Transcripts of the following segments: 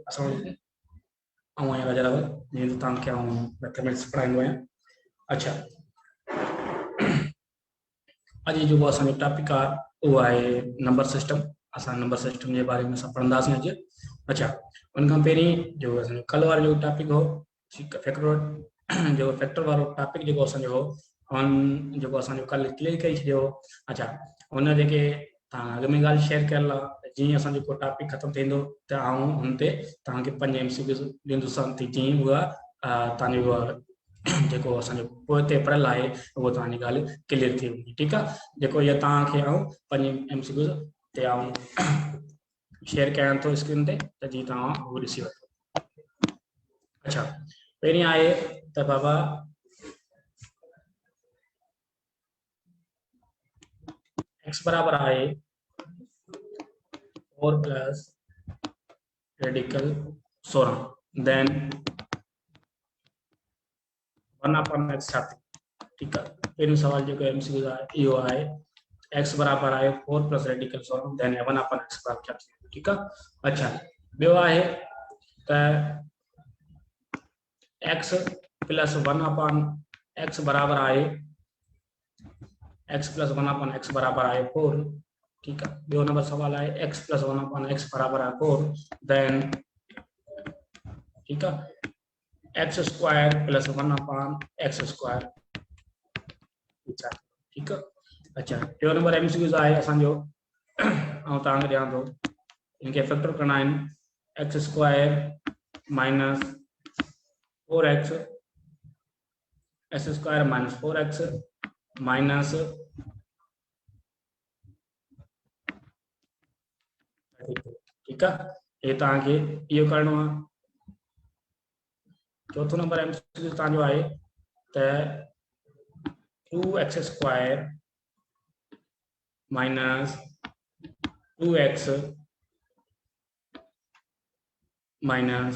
अस्सलाम वालेकुम। आऊं आहियां राजा रावल, जीअं तव्हांखे आऊं मैथमेटिक्स पढ़ाईंदो आहियां। अच्छा, अॼु जेको असांजो टॉपिक आहे उहो आहे नंबर सिस्टम। असां नंबर सिस्टम जे बारे में असां पढ़ंदासीं अॼु। अच्छा, उन खां पहिरीं जो असांजो कल्ह वारो जो टॉपिक हो फैक्टर वारो टॉपिक जेको असांजो हो ऑन जेको असांजो कल्ह क्लियर करे छॾियो हो। अच्छा, उन जेके तव्हां अॻ में ॻाल्हि शेयर कयल आहे, जीअं असांजो को टॉपिक ख़तमु थींदो त आऊं हुन ते तव्हांखे 5 MCQ ॾींदुसि, जीअं उहा तव्हांजो जेको असांजो पोइ ते पढ़ियल आहे उहो तव्हांजी ॻाल्हि क्लियर थी वेंदी। ठीकु आहे, जेको इहा तव्हांखे आऊं 5 MCQ ते आऊं शेयर कयां थो स्क्रीन ते, त जीअं तव्हां उहो ॾिसी वठो। अच्छा, पहिरीं आहे त बाबा x बराबर आहे 4 प्लस रेडिकल 16, देन 1/x छा थी। ठीकु आहे, पहिरियों सवाल जेको MCQ आहे इहो आहे x बराबर आहे 4 प्लस रेडिकल 16, देन 1/x बराबर छा थी। ठीकु आहे। अच्छा, ॿियो आहे त x प्लस 1/x बराबर आहे x प्लस 1/x बराबर आहे 4। ठीकु आहे, ॿियो नंबर सवाल आहे x प्लस 1/x बराबर आहे 4, देन ठीकु आहे x square plus 1/x square. ठीकु आहे। अच्छा, टियों नंबर MCQ आहे असांजो, ऐं तव्हांखे ॾियां थो, इनके फैक्टर करना आहिनि x square minus 4x s square minus 4x minus ठीकु आहे, ये तव्हांखे इहो करिणो आहे। चौथों नंबर MCQ तव्हांजो आहे त 2x square minus 2x minus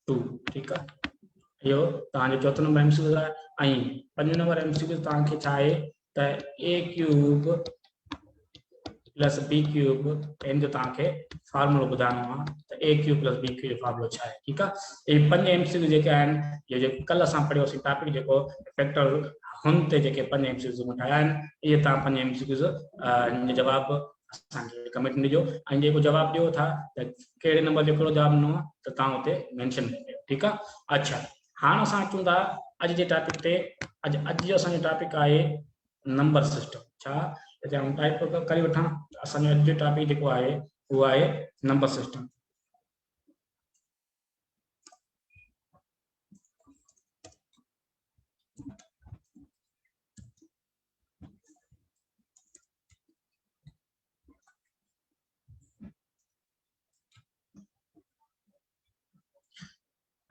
2। ठीकु आहे, इहो तव्हांजो चौथों नंबर MCQ आहे। ऐं 5 नंबर MCQ तव्हांखे छा आहे त a cube plus b cube, इन जो तव्हांखे फार्मूलो ॿुधाइणो आहे त a cube plus b cube फार्मूलो छा आहे। ठीकु आहे, इहे 5 MCQ जेके आहिनि, इहे जेको कल्ह असां पढ़ियोसीं टॉपिक जेको फैक्टर, हुन ते जेके 5 MCQ ठाहिया आहिनि, इहे तव्हां 5 MCQ जवाब असांखे कमेंट ॾिजो, ऐं जेको जवाबु ॾियो था त कहिड़े नंबर जो कहिड़ो जवाबु ॾिनो आहे त तव्हां हुते मेंशन कयो। ठीकु आहे। अच्छा, हाणे असां अचूं था अॼु जे टॉपिक ते। अॼु जो असांजो टॉपिक आहे नंबर सिस्टम। छा हिते आउं टाइप करे वठां, असांजो अॼु जो टॉपिक जेको आहे उहो आहे नंबर सिस्टम।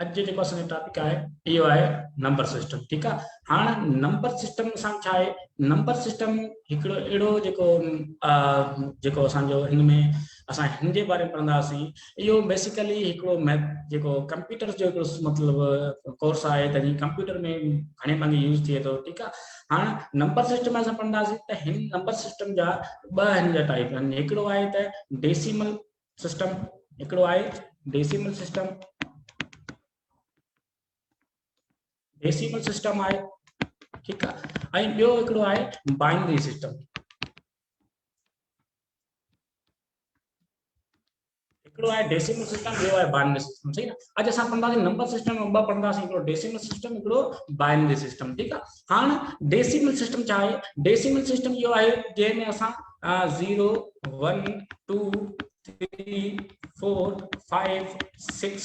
अॼु जेको असांजो टॉपिक आहे इहो आहे नंबर सिस्टम। ठीकु आहे। हाणे नंबर सिस्टम सां छा आहे, नंबर सिस्टम हिकिड़ो अहिड़ो जेको असांजो हिन में असां हिन जे बारे में पढ़ंदासीं, इहो बेसिकली हिकिड़ो जेको कंप्यूटर जो हिकिड़ो मतिलबु कोर्स आहे, त कंप्यूटर में घणे भाङे यूज़ थिए थो। ठीकु आहे। हाणे नंबर सिस्टम असां पढ़ंदासीं त हिन नंबर सिस्टम जा ॿ हिन जा टाइप आहिनि। हिकिड़ो आहे त डेसिमल सिस्टम, हिकिड़ो आहे डेसिमल सिस्टम, डेसिमल सिस्टम आहे। ठीकु आहे, ऐं ॿियो हिकिड़ो आहे बाइनरी सिस्टम। हिकिड़ो आहे डेसिमल सिस्टम, ॿियो आहे बाइनरी सिस्टम। सही आहे। अॼु असां पढ़ंदासीं नंबर सिस्टम में ॿ पढ़ंदासीं, हिकिड़ो डेसिमल सिस्टम, हिकिड़ो बाइनरी सिस्टम। ठीकु आहे। हाणे डेसिमल सिस्टम छा आहे, डेसिमल सिस्टम इहो आहे जंहिंमें असां 0 1 2 3 4 5 6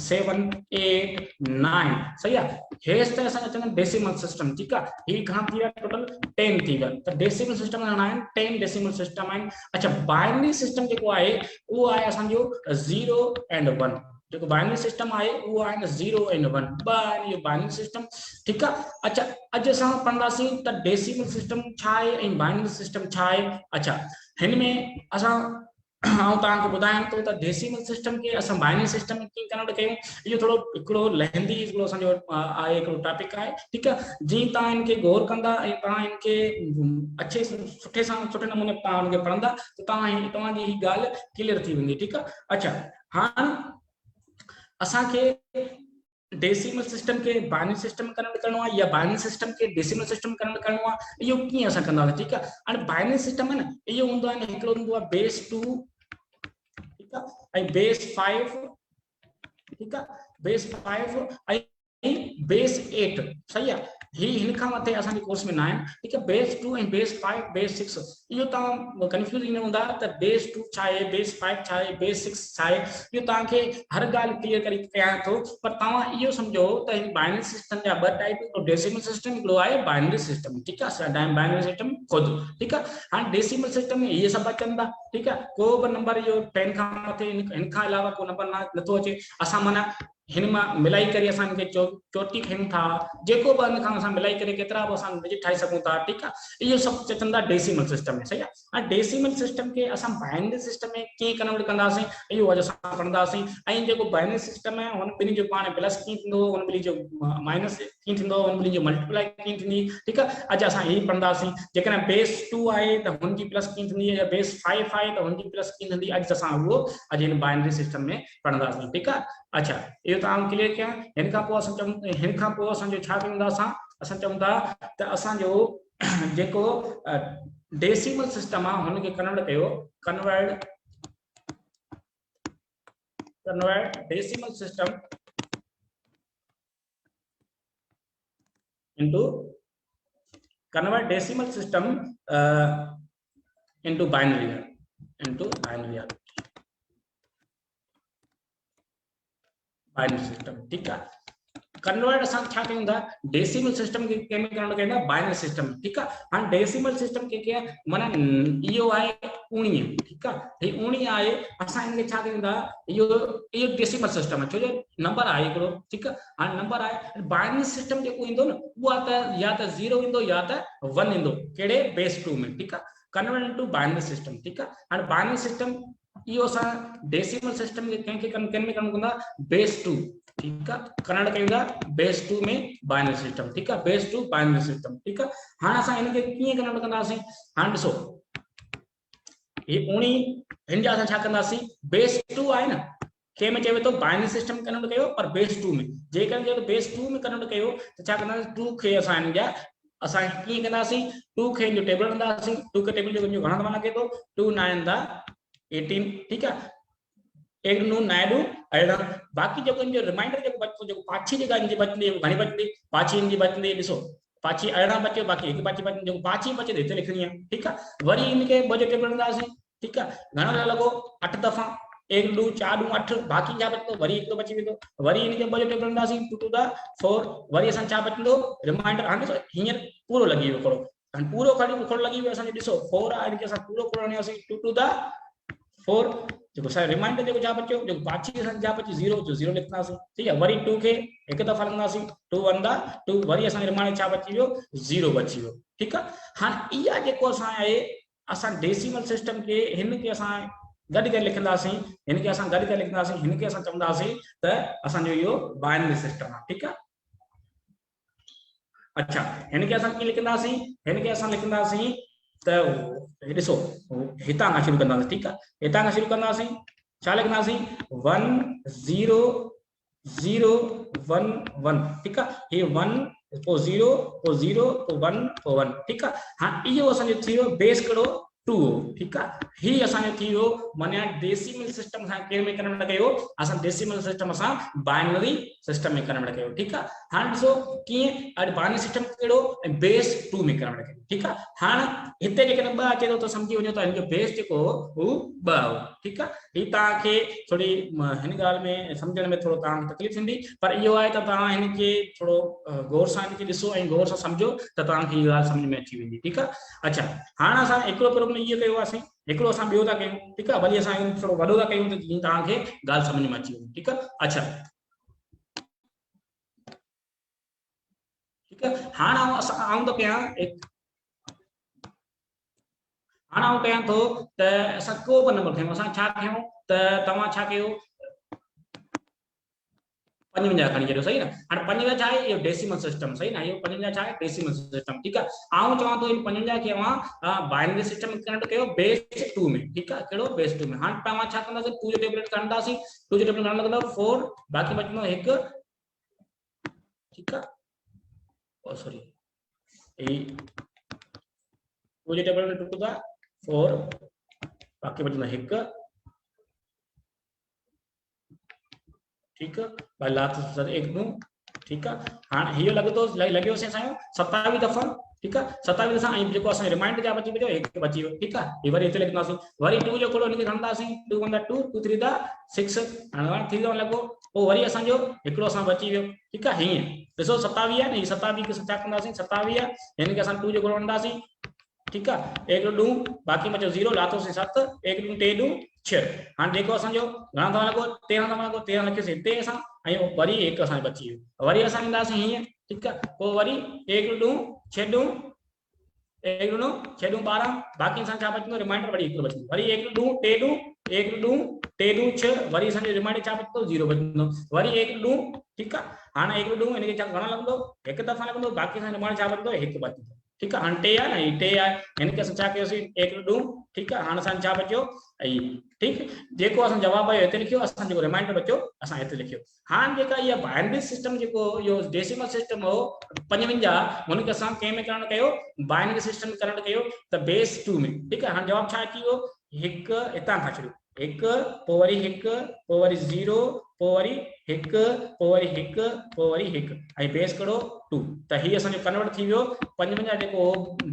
7 8 9 सही आहे। हेसि त असांखे चवंदा डेसिमल सिस्टम। ठीकु आहे, ही घणा थी विया, टोटल 10 थी विया। त डेसिमल सिस्टम घणा आहिनि, 10 डेसिमल सिस्टम आहिनि। अच्छा, बाइनरी सिस्टम जेको आहे उहो आहे असांजो 0 एंड 1। जेको बाइनरी सिस्टम आहे उहो आहे 0 एंड 1, ॿ आहिनि इहो बाइनरी सिस्टम। ठीकु आहे। अच्छा, अॼु असां पढ़ंदासीं त डेसिमल सिस्टम छा आहे ऐं बाइनरी सिस्टम छा आहे। अच्छा, हिन में असां आउं तव्हांखे ॿुधायां थो त डेसिमल सिस्टम खे असां बाइनरी सिस्टम में कीअं कन्वर्ट कयूं। इहो थोरो हिकिड़ो लहंदी हिकिड़ो असांजो आहे, हिकिड़ो टॉपिक आहे, ठीकु आहे। जीअं तव्हां इनखे गौर कंदा ऐं तव्हां इनखे अच्छे सुठे नमूने तव्हां उनखे पढ़ंदा त तव्हांजी ही ॻाल्हि क्लियर थी वेंदी, ठीकु आहे। अच्छा, हाणे असांखे डेसिमल सिस्टम के बाइनरी सिस्टम में कन्वर्ट करणो आहे या बाइनरी सिस्टम के डेसिमल सिस्टम में कन्वर्ट करणो आहे, इहो कीअं असां कंदासीं, ठीकु आहे। हाणे बाइनरी सिस्टम है न, इहो हूंदो आहे हिकिड़ो हूंदो आहे बेस 2, ठीकु आहे, ऐं बेस 5, ठीकु आहे, बेस 5 ऐं बेस 8, सही आहे। ही हिनखां मथे असांजे कोर्स में न आहिनि, ठीकु आहे। बेस 2 ऐं बेस 5 बेस 6 इहो तव्हां कंफ्यूज ईंदा हूंदा त बेस 2 छा आहे, बेस 5 छा आहे, बेस 6 छा आहे। इहो तव्हांखे हर ॻाल्हि क्लियर करे कयां थो, पर तव्हां इहो सम्झो त हिन बाइनरी सिस्टम जा ॿ टाइप, हिकिड़ो डेसिमल सिस्टम, हिकिड़ो आहे बाइनरी सिस्टम, ठीकु आहे। बाइनरी सिस्टम खुद, ठीकु आहे। हाणे डेसिमल सिस्टम में इहे सभु अचनि था, ठीकु आहे। को बि नंबर इहो 10 खां मथे हिन खां अलावा को नंबर नथो अचे। असां माना हिन मां मिलाई करे असां हिनखे चोटी खयूं था, जेको बि हिन खां असां मिलाई करे केतिरा बि असां डिजिट ठाहे सघूं था, ठीकु आहे। इहो सभु चवनि था डेसिमल सिस्टम में, सही आहे। हाणे डेसिमल सिस्टम खे असां बाइनरी सिस्टम में कीअं कन्वर्ट कंदासीं, इहो अॼु असां पढ़ंदासीं। ऐं जेको बाइनरी सिस्टम आहे हुन ॿिन्ही जो पाण प्लस कीअं थींदो, हुन ॿिन्ही जो माइनस कीअं थींदो, हुन ॿिन्ही जो मल्टीप्लाई कीअं थींदी, ठीकु आहे। अॼु असां इहे पढ़ंदासीं। जेकॾहिं बेस 2 आहे त हुनजी प्लस कीअं थींदी, या बेस 5 आहे त हुनजी प्लस कीअं थींदी, अॼु असां उहो अॼु हिन बाइनरी सिस्टम में पढ़ंदासीं, ठीकु आहे। अच्छा, इहो तव्हां क्लियर कयां। हिन खां पोइ असां चऊं, हिन खां पोइ असांजो छा कयूं था, असां चऊं था त असांजो जेको डेसिमल सिस्टम आहे हुनखे कन्वर्ट कयो, convert decimal system into convert decimal system into binary system, ठीकु आहे। कन्वर्ट असां छा कयूं था, डेसिमल सिस्टम खे कंहिंमें कन्वर्ट कयूं था, बाइनरी सिस्टम, ठीकु आहे। हाणे डेसिमल सिस्टम खे माना इहो आहे 19, ठीकु आहे। ही 19 आहे, असां हिनखे छा कयूं था, इहो डेसिमल सिस्टम आहे, छो जो नंबर आहे हिकिड़ो, ठीकु आहे। हाणे नंबर आहे, बाइनरी सिस्टम जेको ईंदो न, उहा त या त 0 ईंदो या त 1 ईंदो, कहिड़े बेस 2 में, ठीकु आहे। कन्वर्ट इनटू बाइनरी सिस्टम, ठीकु आहे। हाणे बाइनरी सिस्टम इहो असां डेसिमल सिस्टम खे कंहिंमें कन्वर्ट कंदा, बेस 2, ठीकु आहे। कन्वर्ट कयूं था बेस 2 में बाइनरी सिस्टम, ठीकु आहे, बेस 2 बाइनरी सिस्टम, ठीकु आहे। हाणे असां हिनखे कीअं कन्वर्ट कंदासीं, हाणे ॾिसो ये 19 हिन जा असां छा कंदासीं, बेस 2 आहे न, कंहिंमें चइबो थो बाइनरी सिस्टम कन्वर्ट कयो पर बेस 2 में। जेकॾहिं चयो बेस 2 में कन्वर्ट कयो त छा कंदासीं, 2 खे असां हिन जा असां कीअं कंदासीं, 2 खे जो टेबल कंदासीं, 2 के टेबल जो घणा दफ़ा लॻे थो, 2 9 दा 18, ठीकु आहे। 1 9 9 18, बाक़ी जेको इनजो रिमाइंडर जेको बचो, जेको पाछी जेका इनजी बचंदी, घणी बचंदी, पाछी इनजी बचंदी, ॾिसो पाछी 18 बचियो, बाक़ी हिकु पाछी बचंदी, जेको पाछी बचे हिते लिखणी आहे, ठीकु आहे। वरी इनखे ॿ जो टेबल कंदासीं, ठीकु आहे। घणो लॻो 8 दफ़ा, 1 2 4 2 8, बाक़ी छा बचंदो, वरी हिकिड़ो बची वेंदो, वरी इनखे 2 जो टेबल कंदासीं, 2 2 दा 4, वरी असां छा बचंदो, रिमाइंडर। हाणे ॾिसो हींअर पूरो लॻी वियो खोड़ो, हाणे पूरो खोड़ो लॻी वियो असांखे, ॾिसो 4 आहे, इनखे असां पूरो खोड़ो हणियोसीं, 2 2 दा 4, जेको असांजो रिमाइंडर जेको छा बचियो, जेको पाछी असांखे छा बची 0 जो 0 लिखंदासीं, ठीकु आहे। वरी 2 खे हिकु दफ़ा लिखंदासीं, 2 1 दा 2, वरी असांखे रिमाइंडर छा बची वियो, 0 बची वियो, ठीकु आहे। हाणे इहा जेको असां आहे, असां डेसिमल सिस्टम खे हिनखे असां गॾु करे लिखंदासीं, हिनखे असां गॾु करे लिखंदासीं, हिनखे असां चवंदासीं त असांजो इहो बाइनरी सिस्टम आहे, ठीकु आहे। अच्छा, हिनखे असां कीअं लिखंदासीं, हिनखे असां लिखंदासीं त ॾिसो हितां खां शुरू कंदासीं, ठीकु आहे। हितां खां शुरू कंदासीं, छा लिखंदासीं, 1 0 0 1 1, ठीकु आहे। हे 1 पोइ 0 पोइ 0 पोइ 1 पोइ 1, ठीकु आहे। हाणे इहो असांजो थी वियो बेस कहिड़ो, 2, ठीकु आहे। ही असांजो थी वियो माना डेसिमल सिस्टम असां कंहिंमें कन्वर्ट कयो, असां डेसिमल सिस्टम असां बाइनरी सिस्टम में कन्वर्ट कयो, ठीकु आहे। हाणे ॾिसो कीअं, अॼु बाइनरी सिस्टम कहिड़ो, बेस 2 में कन्वर्ट कयो, ठीकु आहे। हाणे हिते जेकॾहिं 2 अचे थो त सम्झी वञो त हिनजो बेस जेको हू 2 हो, ठीकु आहे। ही तव्हांखे थोरी हिन ॻाल्हि में सम्झण में थोरो तव्हांखे तकलीफ़ थींदी, पर इहो आहे त तव्हां हिनखे थोरो गौर सां हिनखे ॾिसो ऐं गौर सां सम्झो त तव्हांखे हीअ ॻाल्हि सम्झ में अची वेंदी, ठीकु आहे। अच्छा, हाणे असां हिकिड़ो प्रॉब्लम इहो कयो आहे, हिकिड़ो असां ॿियो था कयूं, ठीकु आहे। वरी असां थोरो वॾो था कयूं त जीअं तव्हांखे ॻाल्हि सम्झ में अची वञे, ठीकु आहे। अच्छा, ठीकु आहे। हाणे असां आऊं थो कयां, हाणे आउं कयां थो त असां को बि नंबर खयूं, असां छा कयूं त तव्हां छा कयो 55 खणी छॾियो, सही न। हाणे 55 छा आहे, इहो डेसिमल सिस्टम, सही न, इहो 55 छा आहे डेसिमल सिस्टम, ठीकु आहे। आउं चवां थो इन 55 खे अवां बाइनरी सिस्टम में कन्वर्ट कयो बेस 2 में, ठीकु आहे, कहिड़ो बेस 2 में। हाणे तव्हां छा कंदासीं, 2 जो टेबलेट खणंदासीं, 2 जो टेबलेट खणण लॻंदो 4, बाक़ी बचंदो 1, ठीकु आहे। ओ सॉरी, ई 2 जो टेबलेट टुकड़ा 4, बाक़ी बचंदो 1, ठीक है, भाई लास्ट सर 1 दूं, ठीक है। हाँ हीअ लॻियो से असांजो 27 दफ़ा, ठीक है, 27 दफ़ा ऐं जेको असां रिमाइंडर जा बची वियो 1 बची वियो, ठीक है। ये वरी हिते लिखंदासीं, वरी 2 जो कोड़ो इनखे खणंदासीं, 2 1 2 2 3 6, हाणे 3 लॻो, पोइ वरी असांजो हिकिड़ो असां बची वियो, ठीक है। हीअं ॾिसो 27 आहे न, हीअ 27 खे छा कंदासीं, 27 हिनखे असां 2 जो कोड़ो हणंदासीं, ठीक है, 1 2 बाक़ी बचो 0, लाथोसीं 7, 1 2 3 2 6। हाँ जेको असांजो घणा दफ़ा लॻो 13 दफ़ा लॻो, 13 लिखियोसीं हिते असां, ऐं वरी 1 असां बची वियो, वरी असां ईंदासीं हीअं, ठीकु आहे, पोइ वरी 1 2 6 2 1 2 6 2 12, बाक़ी असां छा बचंदो, रिमाइंडर वरी 1 बचंदो, वरी 1 2 3 2 1 2 3 2 6, वरी असांजो रिमाइंडर छा बचंदो 0 बचंदो, वरी 1 2, ठीकु आहे। हाणे 1 2 इनखे छा घणो लॻंदो, 1 दफ़ा लॻंदो, बाक़ी असांजो रिमाइंडर छा बचंदो 1 बचंदो, ठीकु आहे। हाणे 3 आहे न, 3 आहे, हिनखे असां छा कयोसीं 1 2, ठीकु आहे। हाणे असां छा बचियो ऐं ठीकु, जेको असां जवाब आयो हिते लिखियो, असां जेको रिमाइंडर बचियो असां हिते लिखियो। हाणे जेका इहा बाइनरी सिस्टम जेको इहो डेसिमल सिस्टम हो 55, हुनखे असां कंहिं में कन्वर्ट कयो, बाइनरी सिस्टम में कन्वर्ट कयो त बेस 2 में, ठीकु आहे। हाणे जवाब छा अची वियो, 1 हितां खां शुरू, 1 पोइ वरी 1 पोइ वरी 0 पोइ वरी 1 पोइ वरी 1 पोइ वरी 1 ऐं बेस कहिड़ो 2, त हीअ असांजो कन्वर्ट थी वियो 55 जेको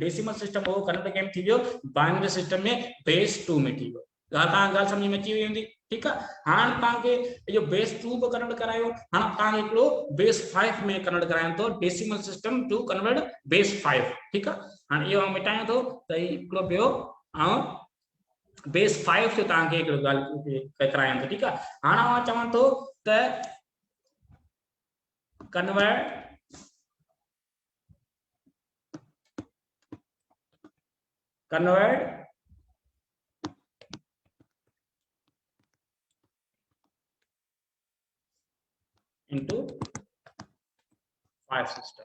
डेसिमल सिस्टम हो कन्वर्ट कंहिं में थी वियो, बाइनरी सिस्टम में बेस 2 में थी वियो। ॻाल्हि सम्झ में अची वई हूंदी, ठीकु आहे। हाणे तव्हांखे इहो बेस 2 बि कन्वर्ट करायो, हाणे तव्हांखे हिकिड़ो बेस 5 में कन्वर्ट कराइणो अथव, decimal system to convert base 5, ठीकु आहे। हाणे इहो मिटायां थो त हिकिड़ो ॿियो ऐं बेस 5 जो तव्हांखे हिकिड़ो ॻाल्हि करायां थो, ठीकु आहे। हाणे मां चवां थो त कन्वर्ट into 5 सिस्टम,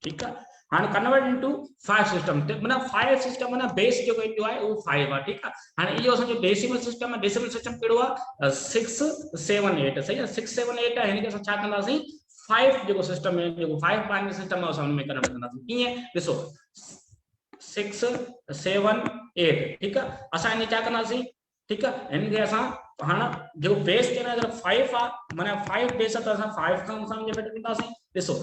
ठीक है। हाँ कन्वर्ट इनटू 5 सिस्टम, माना 5 सिस्टम माना बेस जो जो है वो 5 है, ठीक है। हाँ यो असो डेसिमल सिस्टम है, डेसिमल सिस्टम केड़ो है 6 7 8, सही है, 6 7 8 है, यानी कि छा कंदासी 5 जो सिस्टम है, जो 5 बाइनरी सिस्टम है, उस में कन्वर्ट कंदासी किए, देखो 6 7 8, ठीक है। असा इन छा कंदासी, ठीक है, इनके असा हाँ जो बेस के ना अगर 5 आ माने 5 बेस है, तो असा 5 का असा जे बेटा कंदासी, देखो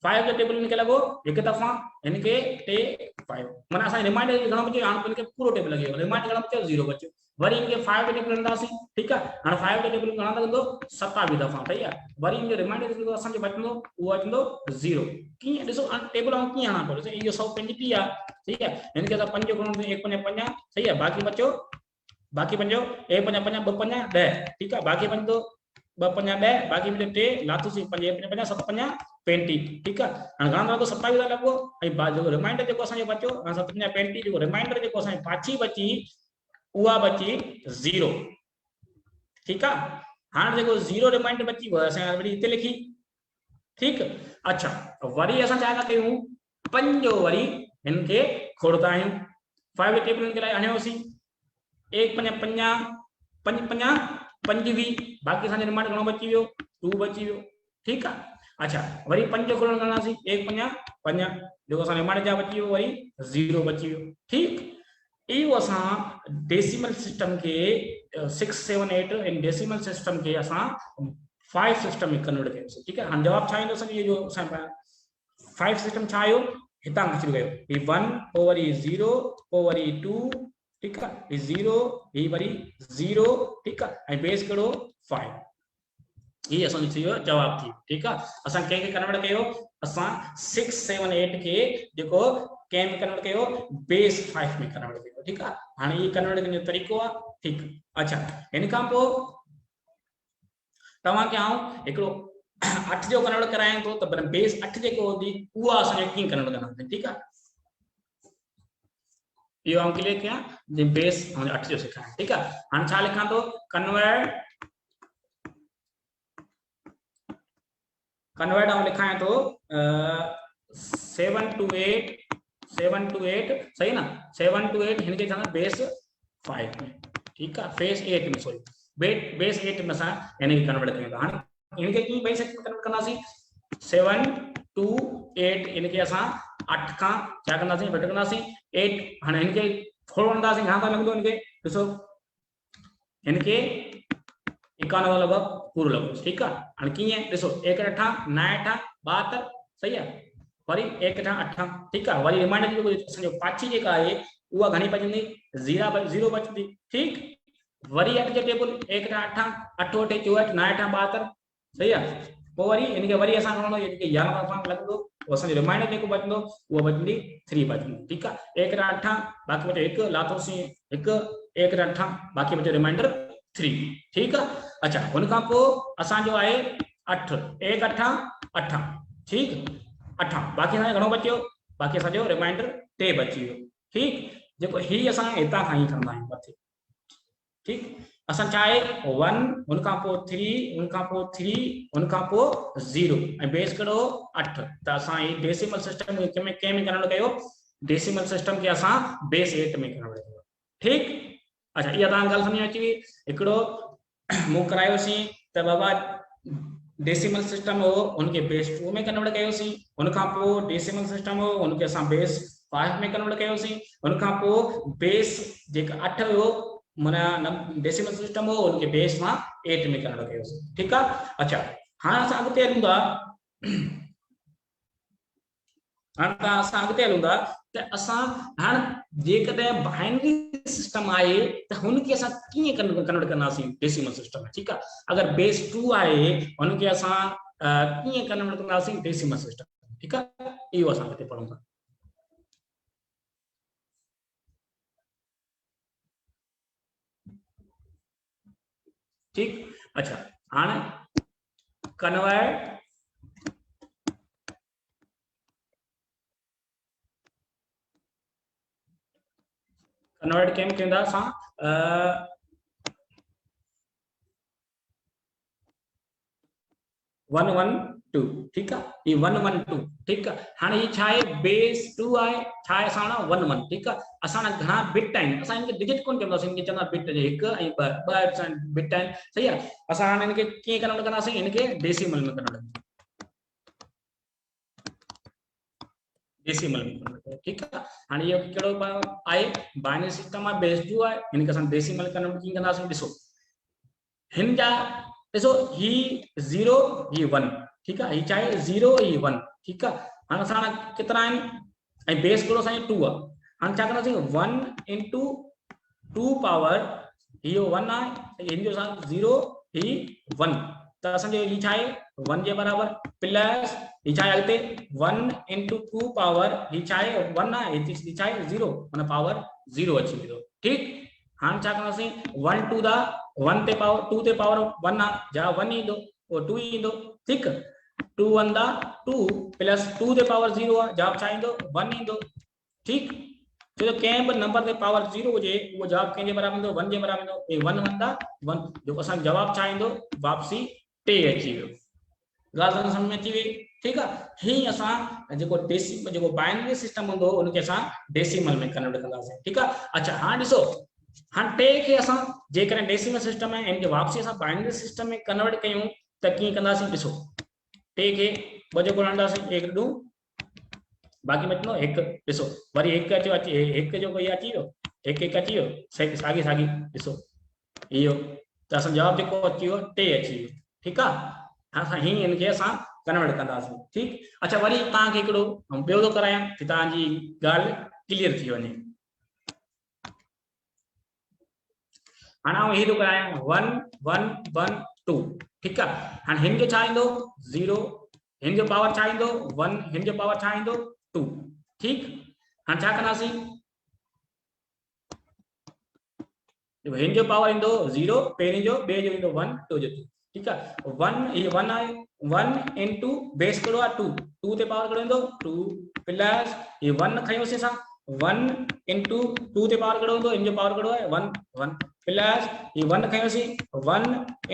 5 जो टेबल इनके लगो एक दफा इनके टे 5 माने असा रिमाइंडर घणो बचे, हां इनके पूरो टेबल लगे, रिमाइंडर घणो बचे 0 बचे, वरी इनके 5 जो टेबल कंदासी, ठीक है। हां 5 जो टेबल घणा लगंदो 27 दफा, सही है। वरी इनके रिमाइंडर जो असा जो बचंदो वो बचंदो 0 की, देखो टेबल हम की हां पर ये 125 आ, ठीक है। इनके सा 5 गुणो 1 5 5, सही है। बाकी बचो, बाकी पंजो 1 5 5 2 5 10, ठीक है। बाकी बचंदो 2 5 10, बाकी बचो 3 लाथुसी 5 1 5 7 5 35, ठीक है। हां घणो लगो 27 लगो, ऐ जो रिमाइंडर जो असा बचो 7 5 35 जो रिमाइंडर जो असा पाछी बची उआ बची 0, ठीक है। हां जो 0 रिमाइंडर बची वो असा वरी इते लिखी, ठीक। अच्छा वरी असा छा कयूं 5 जो वरी इनके खोड़ता आयूं, 5 टेबल इनके लाइ हणयोसी 1 5 5 5 5 25, बाकी असांजो रिमाइंडर घणो बची वियो 2 बची वियो, ठीक है। अच्छा वरी 5 खोलण करनासी 1 5 5 जो असां रिमाइंडर जा बची वियो वरी 0 बची वियो, ठीक। इहो असां डेसिमल सिस्टम के 6 7 8 इन डेसिमल सिस्टम के असां 5 सिस्टम में कन्वर्ट कयोसीं, ठीक है। हाणे जवाब छा ईंदो असांखे, जो असां 5 सिस्टम छा आयो हितां शुरू कयो, ही 1 पोइ वरी 0 पोइ वरी 2, ठीक है, 0 ही वरी 0, ठीक है, ऐं बेस करो 5, ये असन थी वियो जवाब थी, ठीक है। असन के कन्वर्ट कयो, असन 6 7 8 के जेको के में कन्वर्ट कयो बेस 5 में कन्वर्ट कयो, ठीक है। हाने ये कन्वर्ट करने जो तरीको आ, ठीक। अच्छा इनका पो तवा के आऊं एकड़ो 8 जो कन्वर्ट कराए तो त बेस 8 जेको होंदी उहा असन की कन्वर्ट करना, ठीक है। यो हम क्लियर किया जे बेस हम 8 जो सिखा है। ठीक है, हम छा लिखा तो कन्वर्ट हम लिखा है तो 7 to 8 सही ना, 7 to 8 इनके जाना बेस 5 में। ठीक है, बेस 8 में सॉरी बेस 8 में सा यानी कन्वर्ट करेंगे हां इनके की बेस 8 में कन्वर्ट करना सी 7 to 8 इनके असा 8 का क्या करना सी बट करना सी 8 हां इनके थोड़ा अंदाज यहां पर लग दो इनके दोस्तों इनके 91 लगभग पूरा लगभग। ठीक है, आणखी है देखो 1 8 9 8 72 सही है वरी 1 8 ठीक है वरी रिमाइंडर जो पाची जेका है उहा घणी बचंदी 0 बचंदी। ठीक, वरी अट जे टेबल 1 8 8 8 64 9 8 72 सही है वो वरी इनके वरी असा करणो ये 11 असा लगदो असा जो रिमाइंडर जेको बचंदो वो बचंदी 3 बचंदी। ठीक है, 1 8 बाकी बचो 1 लातो सी 1 1 8 बाकी बचो रिमाइंडर 3। ठीक है, अच्छा उनका को असा जो है 8 1 8 8 ठीक 8 बाकी असा घणो बचियो बाकी असा जो रिमाइंडर 3 बची वियो। ठीक, जेको ही असा हिता खाई कंदा आहियूं मथे। ठीक, असा चाहे 1 उनका को 3 उनका को 3 उनका को 0 ए बेस करो 8 त असा ई डेसिमल सिस्टम में कन्वर्ट कयो डेसिमल सिस्टम के असा बेस 8 में कन्वर्ट कयो। ठीक, अच्छा ये ता गल समझ अची एकड़ो मु करायो सी त बाबा डेसिमल सिस्टम हो उनके बेस 2 में कन्वर्ट कयो सी उनका को डेसिमल सिस्टम हो उनके असा बेस 5 में कन्वर्ट कयो सी उनका को बेस जेका 8 हो मना डेसिमल सिस्टम हो उनके बेस में 8 में कन्वर्ट कयो सी। ठीक है, अच्छा हां असा अगते हलूंदा हां असा अगते हलूंदा त असा हां जेकदे बाइनरी सिस्टम आए त हुनके असा किए कन्वर्ट करना सी डेसिमल सिस्टम में। ठीक है, अगर बेस 2 आए हुनके असा किए कन्वर्ट करना सी डेसिमल सिस्टम। ठीक है, यो असा अगते पढ़ूंगा। ठीक, अच्छा हां कन्वर्ट केम केंदा सा 1 1 2 ठीक है ये 1 1 2 ठीक है हां ये छाए बेस 2 आए छाए साना 1 1 ठीक है असाना घना बिट टाइम असा इनके डिजिट कोन केंदा इनके चंदा बिट जे 1 आई 2 बिट टाइम सही है असा हां इनके के कन्वर्ट करना से इनके डेसिमल में कन्वर्ट डेसिमल में। ठीक है, हां ये केड़ो आए बाइनरी सिस्टम में बेस 2 आए इनके असा डेसिमल कन्वर्ट की करना से दिसो हिनजा देखो ही 0 ही 1 ठीक है ही चाहे 0 ही 1 ठीक है हां असा कितना है ए बेस करो साई 2 हां क्या करना चाहिए 1 into 2 पावर ही 1 है इन जो 0 ही 1 त असा जो ही चाहे 1 के बराबर प्लस ही चाहे अगते 1 into 2 पावर ही चाहे 1 है ही चाहे 0 माने पावर 0 अची वियो। ठीक, हां क्या करना चाहिए 1 to the 1 ते पावर 2 ते पावर 1 जा 1 इंदो और 2 इंदो। ठीक, 2 1 दा 2 प्लस 2 ते पावर 0 जवाब छा इंदो 1 इंदो। ठीक, जो के नंबर ते पावर 0 हो जे वो जवाब के बराबर इंदो 1 जे बराबर इंदो ए 1 1 दा 1 जो असा जवाब छा इंदो वापसी 3 अची वियो। गाल समझ में अची वे। ठीक है, ही असा जो डेसिमल जो बाइनरी सिस्टम होंदो उनके असा डेसिमल में कन्वर्ट कंदासे। ठीक है, अच्छा हां दिसो हां टे के असा जे करे डेसिमल सिस्टम है इनके वापसी असा बाइनरी सिस्टम में कन्वर्ट कयूं त की कंदासे दिसो टे के बजे को लांदासे 1 2 बाकी बचनो 1 दिसो वरी 1 अचो अची 1 जो कोई अची वियो 1 1 अची वियो सागी सागी दिसो इयो त असा जवाब जेको अची वियो 3 अची वियो। ठीक है, हां ही इनके असा कन्वर्ट कंदासे। ठीक, अच्छा वरी ता के एकड़ो हम बेयो तो कराया कि ता जी गाल क्लियर थी वने हां ही तो कराया 1 1 1 2 ठीक है हां हिन जो छा इंदो 0 हिन जो पावर छा इंदो 1 हिन जो पावर छा इंदो 2। ठीक, हां छा कंदासी हिन जो पावर इंदो 0 पेरी जो बे जो इंदो 1 2 जो 2। ठीक है 1 ये 1 आए 1 into बेस करो 2 2 ते पावर करो इंदो 2 प्लस ये 1 खयो से सा 1 into 2 ते पावर कड़ो तो इन जो पावर कड़ो है 1 1 प्लस ये 1 खयोसी 1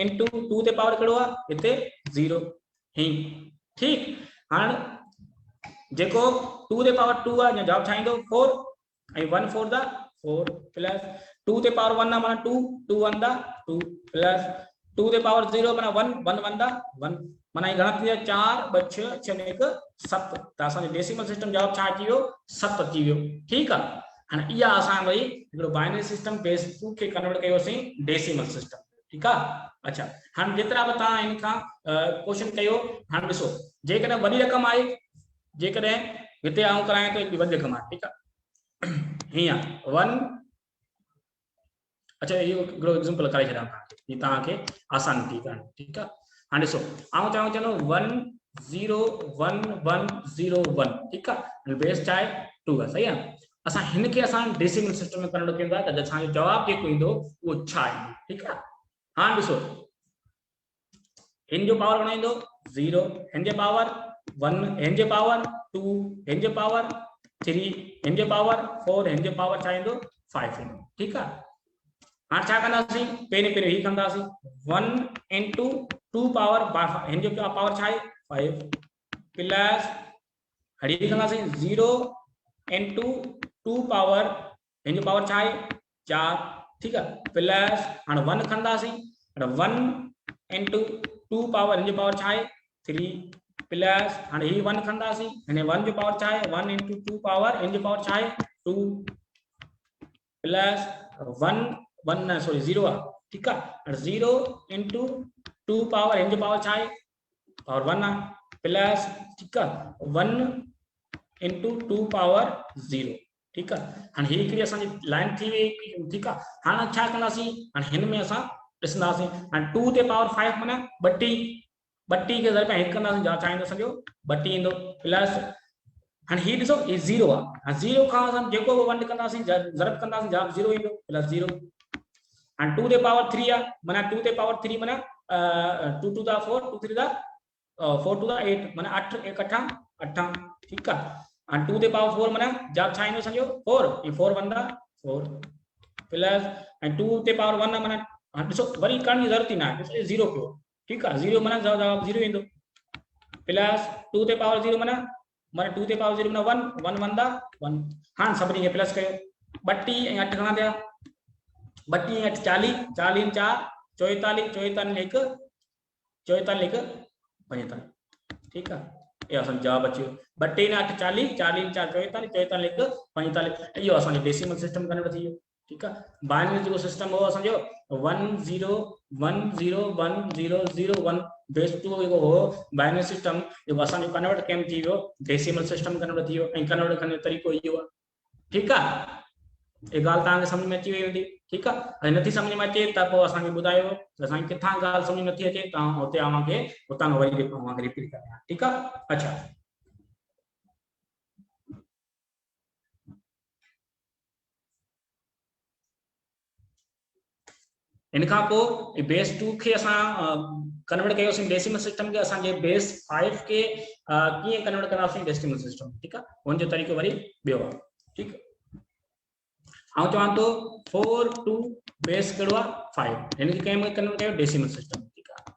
into 2 ते पावर कड़ो है इते 0 ही ठीक हां जेको 2 ते पावर 2 है जवाब ठाइंदो 4 आई 1 4 दा 4 प्लस 2 ते पावर 1 ना माना 2 2 1 दा 2 प्लस 2 ते पावर 0 माना 1 1 1 दा 1 माना घणा थी 4 2 6 6 1 7 त असां जो डेसिमल सिस्टम जवाब छा अची वियो 7 अची वियो ठीक है हां इया असां भई हिकड़ो बाइनरी सिस्टम बेस 2 के कन्वर्ट कयोसीं डेसिमल सिस्टम ठीक है अच्छा हां जेतरा भी ता इन का क्वेश्चन कयो हां ॾिसो जेकॾहिं वॾी रक़म आहे जेकॾहिं हिते आऊं करायां तो एक वॾी रक़म आहे ठीक है हिया 1 अच्छा यो हिकड़ो एग्जांपल कराए छॾां तव्हांखे ही तव्हांखे आसान थी करण ठीक है हां ॾिसो आऊं चवां चलो 1 0 1 1 0 1 ठीक है बेस चाहे 2 है सही है असां हिन के असां डेसिमल सिस्टम में कन्वर्ट कंदा त असांजो जवाब जेको ईंदो वो छा आहे ठीक है हां ॾिसो हिन जो पावर घणो ईंदो 0 हिन जे पावर 1 हिन जे पावर 2 हिन जे पावर 3 हिन जे पावर 4 हिन जे पावर छा ईंदो 5 ईंदो ठीक है हां छा कंदासीं पहिरीं पहिरीं ही कंदासीं 1 into 2 पावर हिन जो पावर छा आहे 5 प्लस हड़ी कंदासीं 0 into 2 पावर हिन जो पावर छा आहे 4 ठीक है प्लस हां 1 कंदासीं 1 into 2 पावर हिन जो पावर छा आहे 3 प्लस हां ही 1 कंदासीं हिन 1 जो पावर छा आहे 1 into 2 पावर हिन जो पावर छा आहे 2 प्लस 1 1 सॉरी 0 आ ठीक है 0 into 2 पावर हिन जो पावर छा आहे पावर 1 आ प्लस ठीक है 1 into 2 पावर 0 ठीक है हां ही हिकड़ी असां जी लाइन थी वे ठीक है हां छा कंदासीं हां हिन में असां ॾिसंदासीं हां 2 ते पावर 5 माना 32 32 के ज़रिए हिक कंदासीं जा चाहींदो सॼो 32 ईंदो प्लस हां ही ॾिसो ये 0 आ हां 0 खां असां जेको बि वंड कंदासीं ज़रब कंदासीं जा 0 ईंदो प्लस 0 हां 2 ते पावर 3 आ माना 2 ते पावर 3 माना 2 to the 4 2 3 the 4 to the 8 माना 8 1 8 8 ठीक है हां 2 ते पावर 4 माना जा छा ईंदो सॼो 4 ये 4 1 द 4 प्लस हां 2 ते पावर 1 माना हां ॾिसो वरी करण जी ज़रूरत ही ना है 0 पियो ठीक है 0 माना जवाब 0 ईंदो प्लस 2 ते पावर 0 माना 2 ते पावर 0 माना 1 1 1 दा 1 हां सभिनी खे प्लस कयो 32 ऐं 8 घणा थिया 32 8 40 40 4 44 44 1 44 1 45 ठीक है ये असन जवाब अचो 32 8 40 40 4 44 44 1 45 यो असन डेसिमल सिस्टम कन्वर्ट थी ठीक है बाइनरी जो सिस्टम हो असन जो 1 0 1 0 1 0 0 1 बेस 2 जो हो बाइनरी सिस्टम जो असन जो कन्वर्ट केम थी वो डेसिमल सिस्टम कन्वर्ट थी वो कन्वर्ट करने तरीको यो ठीक है ये गाल तांगे समझ में अची वई हूंदी ठीक है नथी समझ में अचे त पोइ असांखे ॿुधायो असां किथां गाल समझ नथी अचे तव्हां हुते अवांखे हुतां वरी अवांखे रिपीट करना ठीक है अच्छा इनका पोइ बेस 2 के असां कन्वर्ट कयोसीं डेसिमल सिस्टम के असां जे बेस 5 के कीअं कन्वर्ट कंदासीं डेसिमल सिस्टम ठीक है उन जो तरीक़ो वरी ॿियो आहे ठीक है आउं चवां तो 4 टू बेस कहिड़ो आहे 5 हिन खे कंहिं में कन्वर्ट कयो डेसिमल सिस्टम ठीक आहे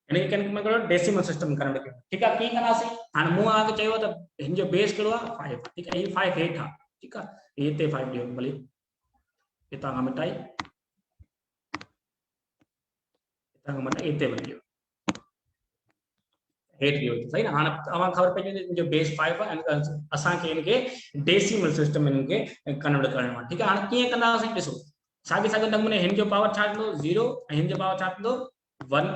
हिन खे कंहिं में कयो डेसिमल सिस्टम कन्वर्ट कयो ठीक आहे कीअं कंदासीं हाणे मूं आगे चयो त हिन जो बेस कहिड़ो आहे 5 ठीक आहे ही 5 हेठि आहे ठीक आहे हिते 5 ॾियो भले हितां खां मिटाई हितां खां मिटाई हिते वरी ॾियो हेठ दियो सही ना हां अवां खबर पई जो बेस 5 है असां के इनके डेसिमल सिस्टम में इनके कन्वर्ट करणो है ठीक है हां कीअं कंदासीं ॾिसो साॻे नमूने हिन जो पावर छा थींदो 0 ऐं हिन जो पावर छा थींदो 1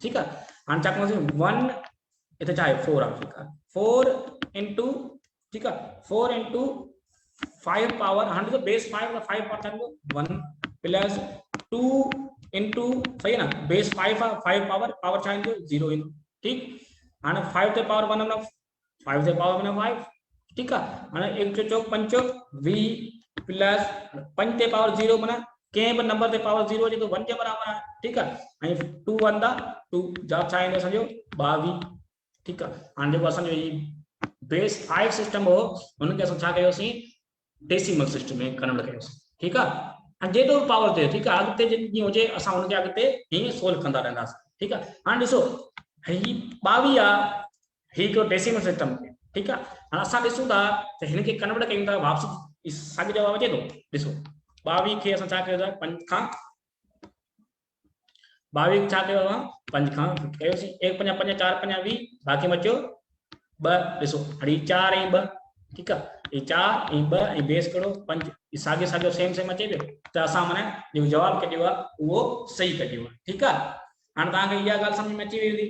ठीक है हां छा कंदासीं 1 हिते छा आहे 4 आहे ठीक है 4 into ठीक है 4 into 5 पावर हां ॾिसो बेस 5 का 5 पावर छा थींदो 1 प्लस 2 into सही है ना बेस 5 5 पावर छा ईंदो 0 ईंदो ठीक हां 5 ते पावर 1 ना 5 ते पावर 5 ठीक है हां 1 चौक 5 20 प्लस 5 ते पावर 0 माना के भी नंबर ते पावर 0 जे तो 1 के बराबर है ठीक है 2 1 दा 2 जवाब छा ईंदो समझो 22 ठीक है। हाणे जेको असांजो ई बेस 5 सिस्टम हो उनके असां छा कयोसीं डेसिमल सिस्टम में कन्वर्ट कयोसीं। ठीक है। हाणे जेतिरो पावर थिए ठीक आहे अॻिते जीअं हुजे असां हुनखे अॻिते हीअं सोल्व कंदा रहंदासीं। ठीक आहे। हाणे ॾिसो ही 22 आहे ही हिकिड़ो डेसिमल सिस्टम ठीक आहे। हाणे असां ॾिसूं था त हिनखे कन्वर्ट कयूं था वापसी साॻियो जवाब अचे थो। ॾिसो 22 खे असां छा कयो था 5 खां 22 छा कयो आहे 5 खां कयोसीं 1 5 5 4 5 20 बाक़ी बचियो 2। ॾिसो हाणे 4 ऐं 2 ठीक आहे। ये 4 ऐं 2 ऐं बेस कहिड़ो 5 साॻियो साॻियो सेम सेम अचे पियो त असां माना जेको जवाब कढियो आहे उहो सही कढियो आहे। ठीक आहे। हाणे तव्हांखे इहा ॻाल्हि सम्झ में अची वई हूंदी।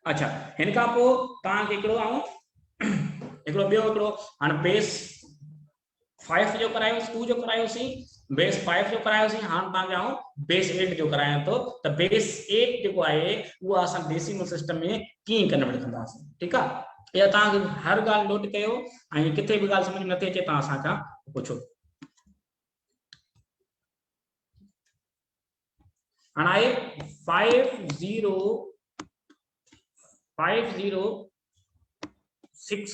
अच्छा हिन खां पोइ तव्हांखे हिकिड़ो हिकिड़ो ॿियो हिकिड़ो हाणे बेस 5 जो करायोसीं 2 जो करायोसीं बेस 5 जो करायोसीं। हाणे तव्हांखे बेस 8 जो करायां थो त बेस 8 जेको आहे उहा असां डेसिमल सिस्टम में कीअं कन्वर्ट कंदासीं। ठीक आहे। इहा तव्हांखे हर ॻाल्हि नोट कयो ऐं किथे बि ॻाल्हि सम्झ में नथी अचे तव्हां असांखां पुछो। हाणे आहे 506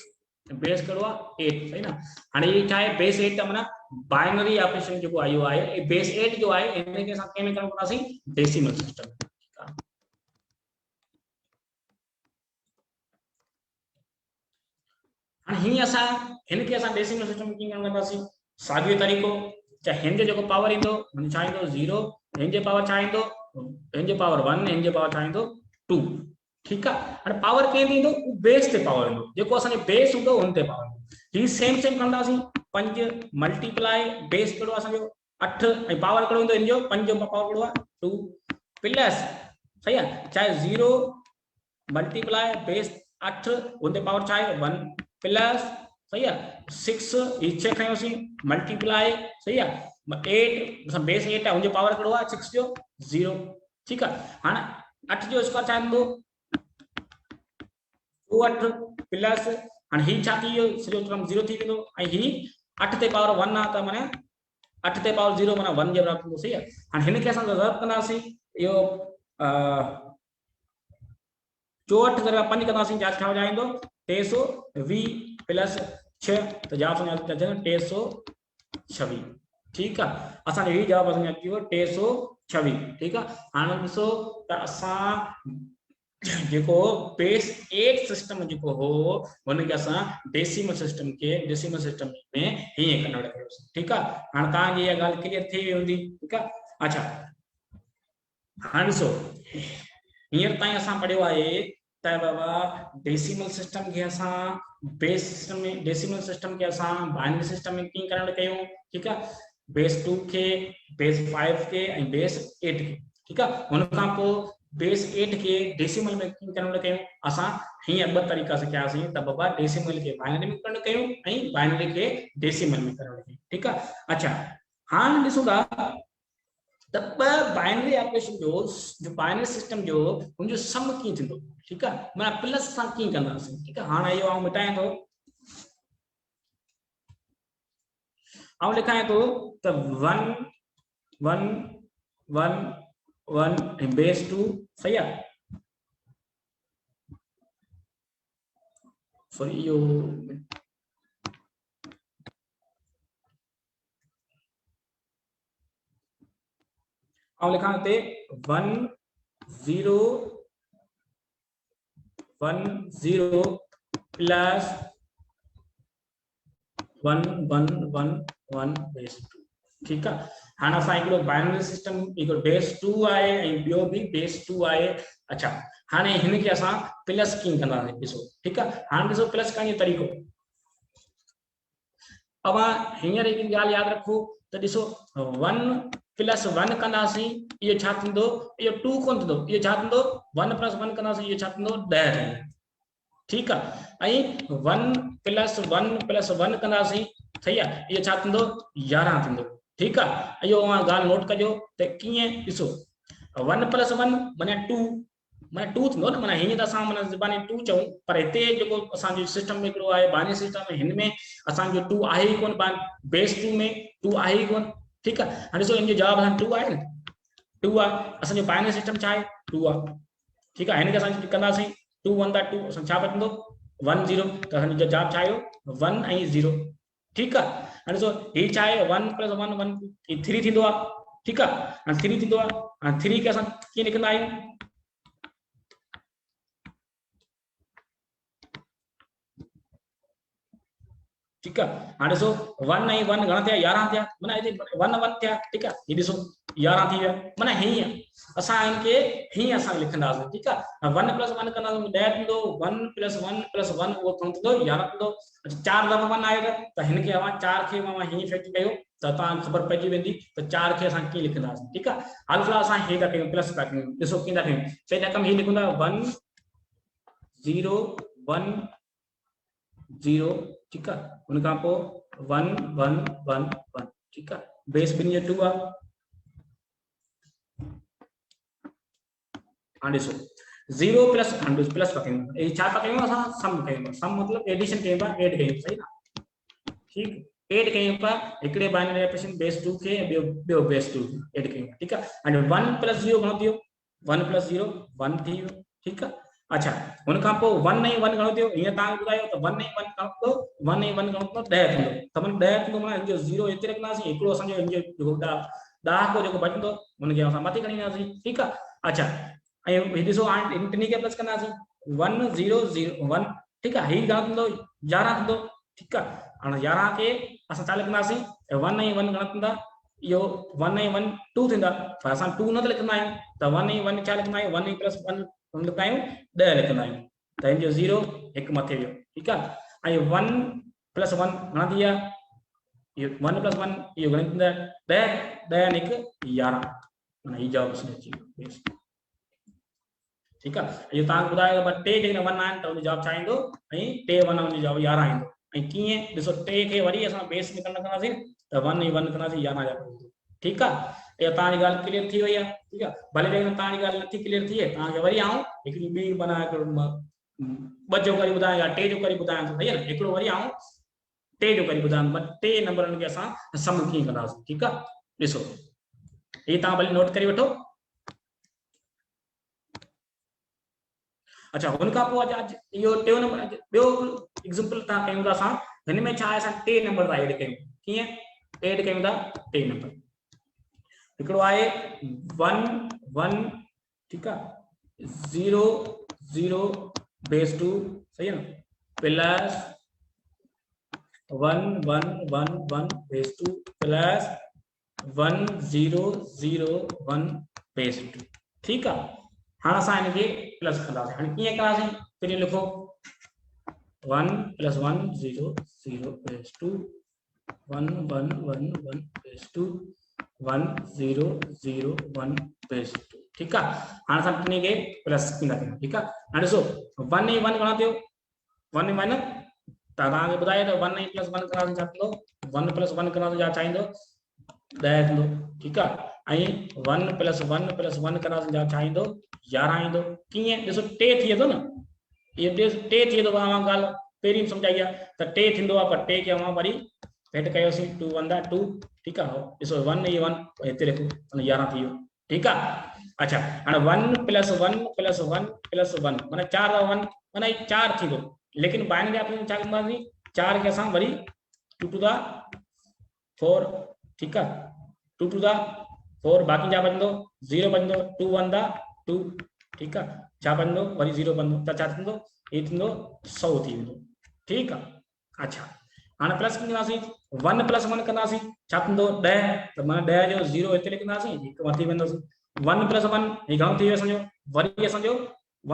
बेस कहिड़ो आहे 8 सही ना। हाणे ये छा आहे बेस 8 त माना बाइनरी ऑपरेशन जेको आहे इहो आहे बेस 8 जो आहे हिनखे असां कंहिं में कन्वर्ट कंदासीं डेसिमल सिस्टम में। हाणे हीअं असां हिनखे असां डेसिमल सिस्टम में कीअं कन्वर्ट कंदासीं साॻियो तरीक़ो चाहे हिन जो जेको पावर ईंदो छा ईंदो 0 हिन जो पावर छा ईंदो हिन जो पावर 1 हिन जो पावर छा ईंदो 2। ठीक आहे। हाणे पावर कंहिं ईंदो बेस ते पावर ईंदो जेको असांजो बेस हूंदो हुन ते पावर ईंदो। ही सेम सेम कंदासीं 5 मल्टीप्लाई बेस कहिड़ो असांजो 8 ऐं पावर कहिड़ो ईंदो हिन जो 5 जो पावर कहिड़ो आहे 2 प्लस सही आहे चाहे 0 मल्टीप्लाई बेस 8 हुन ते पावर छा आहे 1 प्लस सही आहे 6 ही 6 खयोसीं मल्टीप्लाई सही आहे 8 बेस 8 आहे हुनजो पावर कहिड़ो आहे 6 जो 0। ठीक आहे। हाणे 8 जो स्क्वायर छा ईंदो 8 प्लस हाणे ही छा थी वियो सॼो टर्म 0 थी वेंदो ऐं ही 8 ते पावर 1 आहे त माने 8 ते पावर 0 माना 1 जे बराबर थींदो। सही आहे। हाणे हिनखे असां रद्द कंदासीं इहो 64 करे 5 कंदासीं छा जाईंदो 320 प्लस 6 त जवाब अचे 326। ठीक आहे। असांजो ही जवाब असांजो अची वियो 326। ठीक आहे। हाणे ॾिसो त असां जेको बेस 8 सिस्टम जेको हो हुनखे असां डेसिमल सिस्टम में हीअं कन्वर्ट कयोसीं। ठीक आहे। हाणे तव्हांजी इहा ॻाल्हि क्लियर थी वई हूंदी। ठीक आहे। अच्छा हाणे ॾिसो हींअर ताईं असां पढ़ियो आहे त बाबा डेसिमल सिस्टम खे असां बेस सिस्टम में डेसिमल सिस्टम खे असां बाइनरी सिस्टम में कीअं कन्वर्ट कयूं। ठीक आहे। बेस 2 खे बेस 5 खे ऐं बेस 8 खे। ठीक आहे। हुन खां पोइ बेस 8 के डेसिमल में कन्वर्ट कयूं असां हीअं 2 तरीक़ा सिखियासीं त बाबा डेसिमल के बाइनरी में कन्वर्ट कयूं ऐं बाइनरी के डेसिमल में कन्वर्ट कयूं। ठीक आहे। अच्छा हाणे ॾिसूं था त 2 बाइनरी ऑपरेशन जो बाइनरी सिस्टम जो उनजो सम कीअं थींदो। ठीक आहे। माना प्लस सां कीअं कंदासीं। ठीक आहे। हाणे इहो आउं मिटायां थो आउं लिखायां थो त 1 1 1 1 ऐं बेस 2 सही आहे। सॉरी यो आउं लिखां ते 1 0 1 0 प्लस 1 1 1 1 बेस 2। ठीक आहे। हाणे असां हिकिड़ो बाइनरी सिस्टम हिकिड़ो बेस 2 आहे ऐं ॿियो बि बेस 2 आहे। अच्छा हाणे हिनखे असां प्लस कीअं कंदासीं ॾिसो। ठीक आहे। हाणे ॾिसो प्लस करण जो तरीक़ो अवां हींअर हिकु ॻाल्हि यादि रखो त ॾिसो 1 प्लस 1 कंदासीं इहो छा थींदो इहो 2 कोन थींदो इहो छा थींदो 1 प्लस 1 कंदासीं इहो छा थींदो 10 थींदो। ठीक आहे। ऐं 1 प्लस 1 कंदासीं सही आहे इहो छा थींदो 11 थींदो। ठीक आहे। इहो ॻाल्हि नोट कजो त कीअं ॾिसो 1 प्लस 1 माना 2 माना 2 थींदो न माना हीअं त असां माना ज़बानी 2 चऊं पर हिते जेको असांजो सिस्टम में हिकिड़ो आहे बाइनरी सिस्टम में हिन में असांजो 2 आहे ई कोन बेस 2 में 2 आहे ई कोन। ठीक आहे। हाणे ॾिसो हिन जो जवाब 2 आहे न 2 आहे असांजो बाइनरी सिस्टम छा आहे 2 आहे। ठीक है। हिन खे असां कंदासीं 2 1 दा 2 असां छा बचंदो 1 0 त असांजो जवाब छा आयो 1 ऐं 0। ठीक है। हाणे ॾिसो ही छा आहे 1 + 1 1 ही 3 थींदो आहे। ठीक है। हाणे 3 थींदो आहे। हाणे 3 खे असां कीअं लिखंदा आहियूं ठीक है। हाणे ॾिसो 1 ऐं 1 घणा थिया 11 थिया माना हिते 1 1 थिया। ठीक है। ही ॾिसो 11 थी विया माना हीअं असां इनके हीअं असां लिखंदासीं। ठीक है। 1 + 1 कंदासीं 10 थींदो 1 + 1 + 1 उहो थींदो 11 थींदो। 4 दफ़ा 1 आयो त हिनखे अवां 4 खे मां हीअं फैक्ट कयो त तव्हांखे ख़बर पइजी वेंदी त 4 खे असां कीअं लिखंदासीं। ठीक है। हाल फ़िलहाल असां हे था कयूं प्लस था कयूं। ॾिसो कीअं था कयूं पहिरीं रक़म ही लिखंदा 1 0 1 0। ठीक है। उनखां पोइ 1 1 1 1। ठीक है। बेस बिन जो 2 आ। हाँ ॾिसो 0 प्लस प्लस का कयूं ए छा का कयूं असां सम कयूं। सम मतलब एडिशन कयूं था ऐड कयूं सही ना। ठीक ऐड कयूं था हिकड़े बाइनरी ऑपरेशन बेस 2 के ॿियो बेस 2 ऐड कयूं। ठीक है। हाणे 1 + 0 घणो थियो 1 + 0 1 थी वियो। ठीक है। अच्छा उनखां पोइ 1 ऐं 1 घणो थियो हीअं तव्हां ॿुधायो त 1 ऐं 1 घणो थियो 1 ऐं 1 घणो थियो 10 थींदो त माना 10 थींदो माना हिनजो 0 हिते रखंदासीं हिकिड़ो असांजो हिनजो जेको 10 को जेको बचंदो हुनखे असां मथे खणी ईंदासीं। ठीक आहे। अच्छा ऐं ही ॾिसो हाणे इन टिनी खे प्लस कंदासीं 1 0 0 1। ठीक आहे। ही घणो थींदो 11 थींदो। ठीक आहे। हाणे 11 खे असां छा लिखंदासीं 1 ऐं 1 घणा थींदा इहो 1 ऐं 1 2 थींदा पर असां 2 न लिखंदा आहियूं त 1 ऐं 1 छा लिखंदा आहियूं 1 + 1 हम लिखंदा आहियूं 10 लिखंदा आहियूं त हिनजो 0 हिकु मथे वियो। ठीक आहे। ऐं 1 + 1 घणा थी विया इहो 1 + 1 इहो घणे थींदा 10 10 ऐं 1 11 माना ही जवाब अची वियो। ठीक है। इहो तव्हांखे ॿुधायो त टे जेकॾहिं 1 आहिनि त हुनजो जवाब छा ईंदो ऐं टे 1 हुनजो जवाब 11 ईंदो। ऐं कीअं ॾिसो टे खे वरी असां बेस में कंदासीं त 1 ऐं 1 कंदासीं 11 जा। ठीक आहे। इहा तव्हांजी ॻाल्हि क्लियर थी वई आहे। ठीक आहे। भले जेकॾहिं तव्हांजी ॻाल्हि नथी क्लियर थिए तव्हांखे वरी आऊं हिकिड़ी ॿी माना ॿ जो करे ॿुधायां या टे जो करे ॿुधायां थो सही आहे न हिकिड़ो वरी आऊं टे जो करे ॿुधायां टे नंबरनि खे असां सम कीअं कंदासीं। ठीक आहे। ॾिसो ही तव्हां भले नोट करे वठो। अच्छा हुनखां पोइ इहो टियों नंबर ॿियो एग्जांपल तव्हां कयूं था असां हिन में छा आहे असां टे नंबर था ऐड कयूं कीअं ऐड कयूं था टे नंबर हिकिड़ो आहे 1 1 ठीक आहे 0 0 बेस 2 सही है ना प्लस 1 1 1 1 बेस 2 प्लस 1 0 0 1 बेस 2। ठीक है। हाँ असां इनके प्लस कंदासीं हाणे कीअं कंदासीं पहिरीं लिखो 1 + 1 0 0 बेस 2 1 1 1 1 बेस 2 1 0 0 1 बेस 2। ठीक है। हाँ असां टिनी खे प्लस कंदासीं। ठीक है। हाणे ॾिसो 1 ऐं 1 घणा थियो 1 ऐं 1 तव्हांखे ॿुधायो त 1 ऐं +1 कंदासीं छा थींदो 1 + 1 कंदासीं छा ईंदो 10 थींदो। ठीक आहे। ऐं 1 + 1 + 1 कंदासीं छा ईंदो 11 ईंदो। कीअं ॾिसो टे थिए थो न इहो टे थिए थो अवां ॻाल्हि पहिरीं सम्झाई आहे त टे थींदो आहे पर टे खे अवां वरी भेट कयोसीं 2 1 दा 2। ठीक आहे। ॾिसो 1 ऐं 1 हिते लिखो 11 थी वियो। ठीक आहे। अच्छा हाणे 1 + 1 + 1 + 1 माना 4 1 माना 4 थींदो लेकिन बाइनरी ऑपरेशन छा कंदासीं 4 खे असां वरी 2 टू द 4। ठीक आहे 2 टू द 4 बाक़ी छा बचंदो 0 बचंदो 2 1 दा 2। ठीक आहे छा बचंदो वरी 0 बचंदो त छा थींदो ये थींदो 100 थी वेंदो। ठीक आहे। अच्छा हाणे प्लस कंदासीं 1 + 1 कंदासीं छा थींदो 10 त माना 10 जो 0 हिते लिखंदासीं हिकु मथे वेंदोसीं 1 + 1 ही घणो थी वियो असांजो वरी असांजो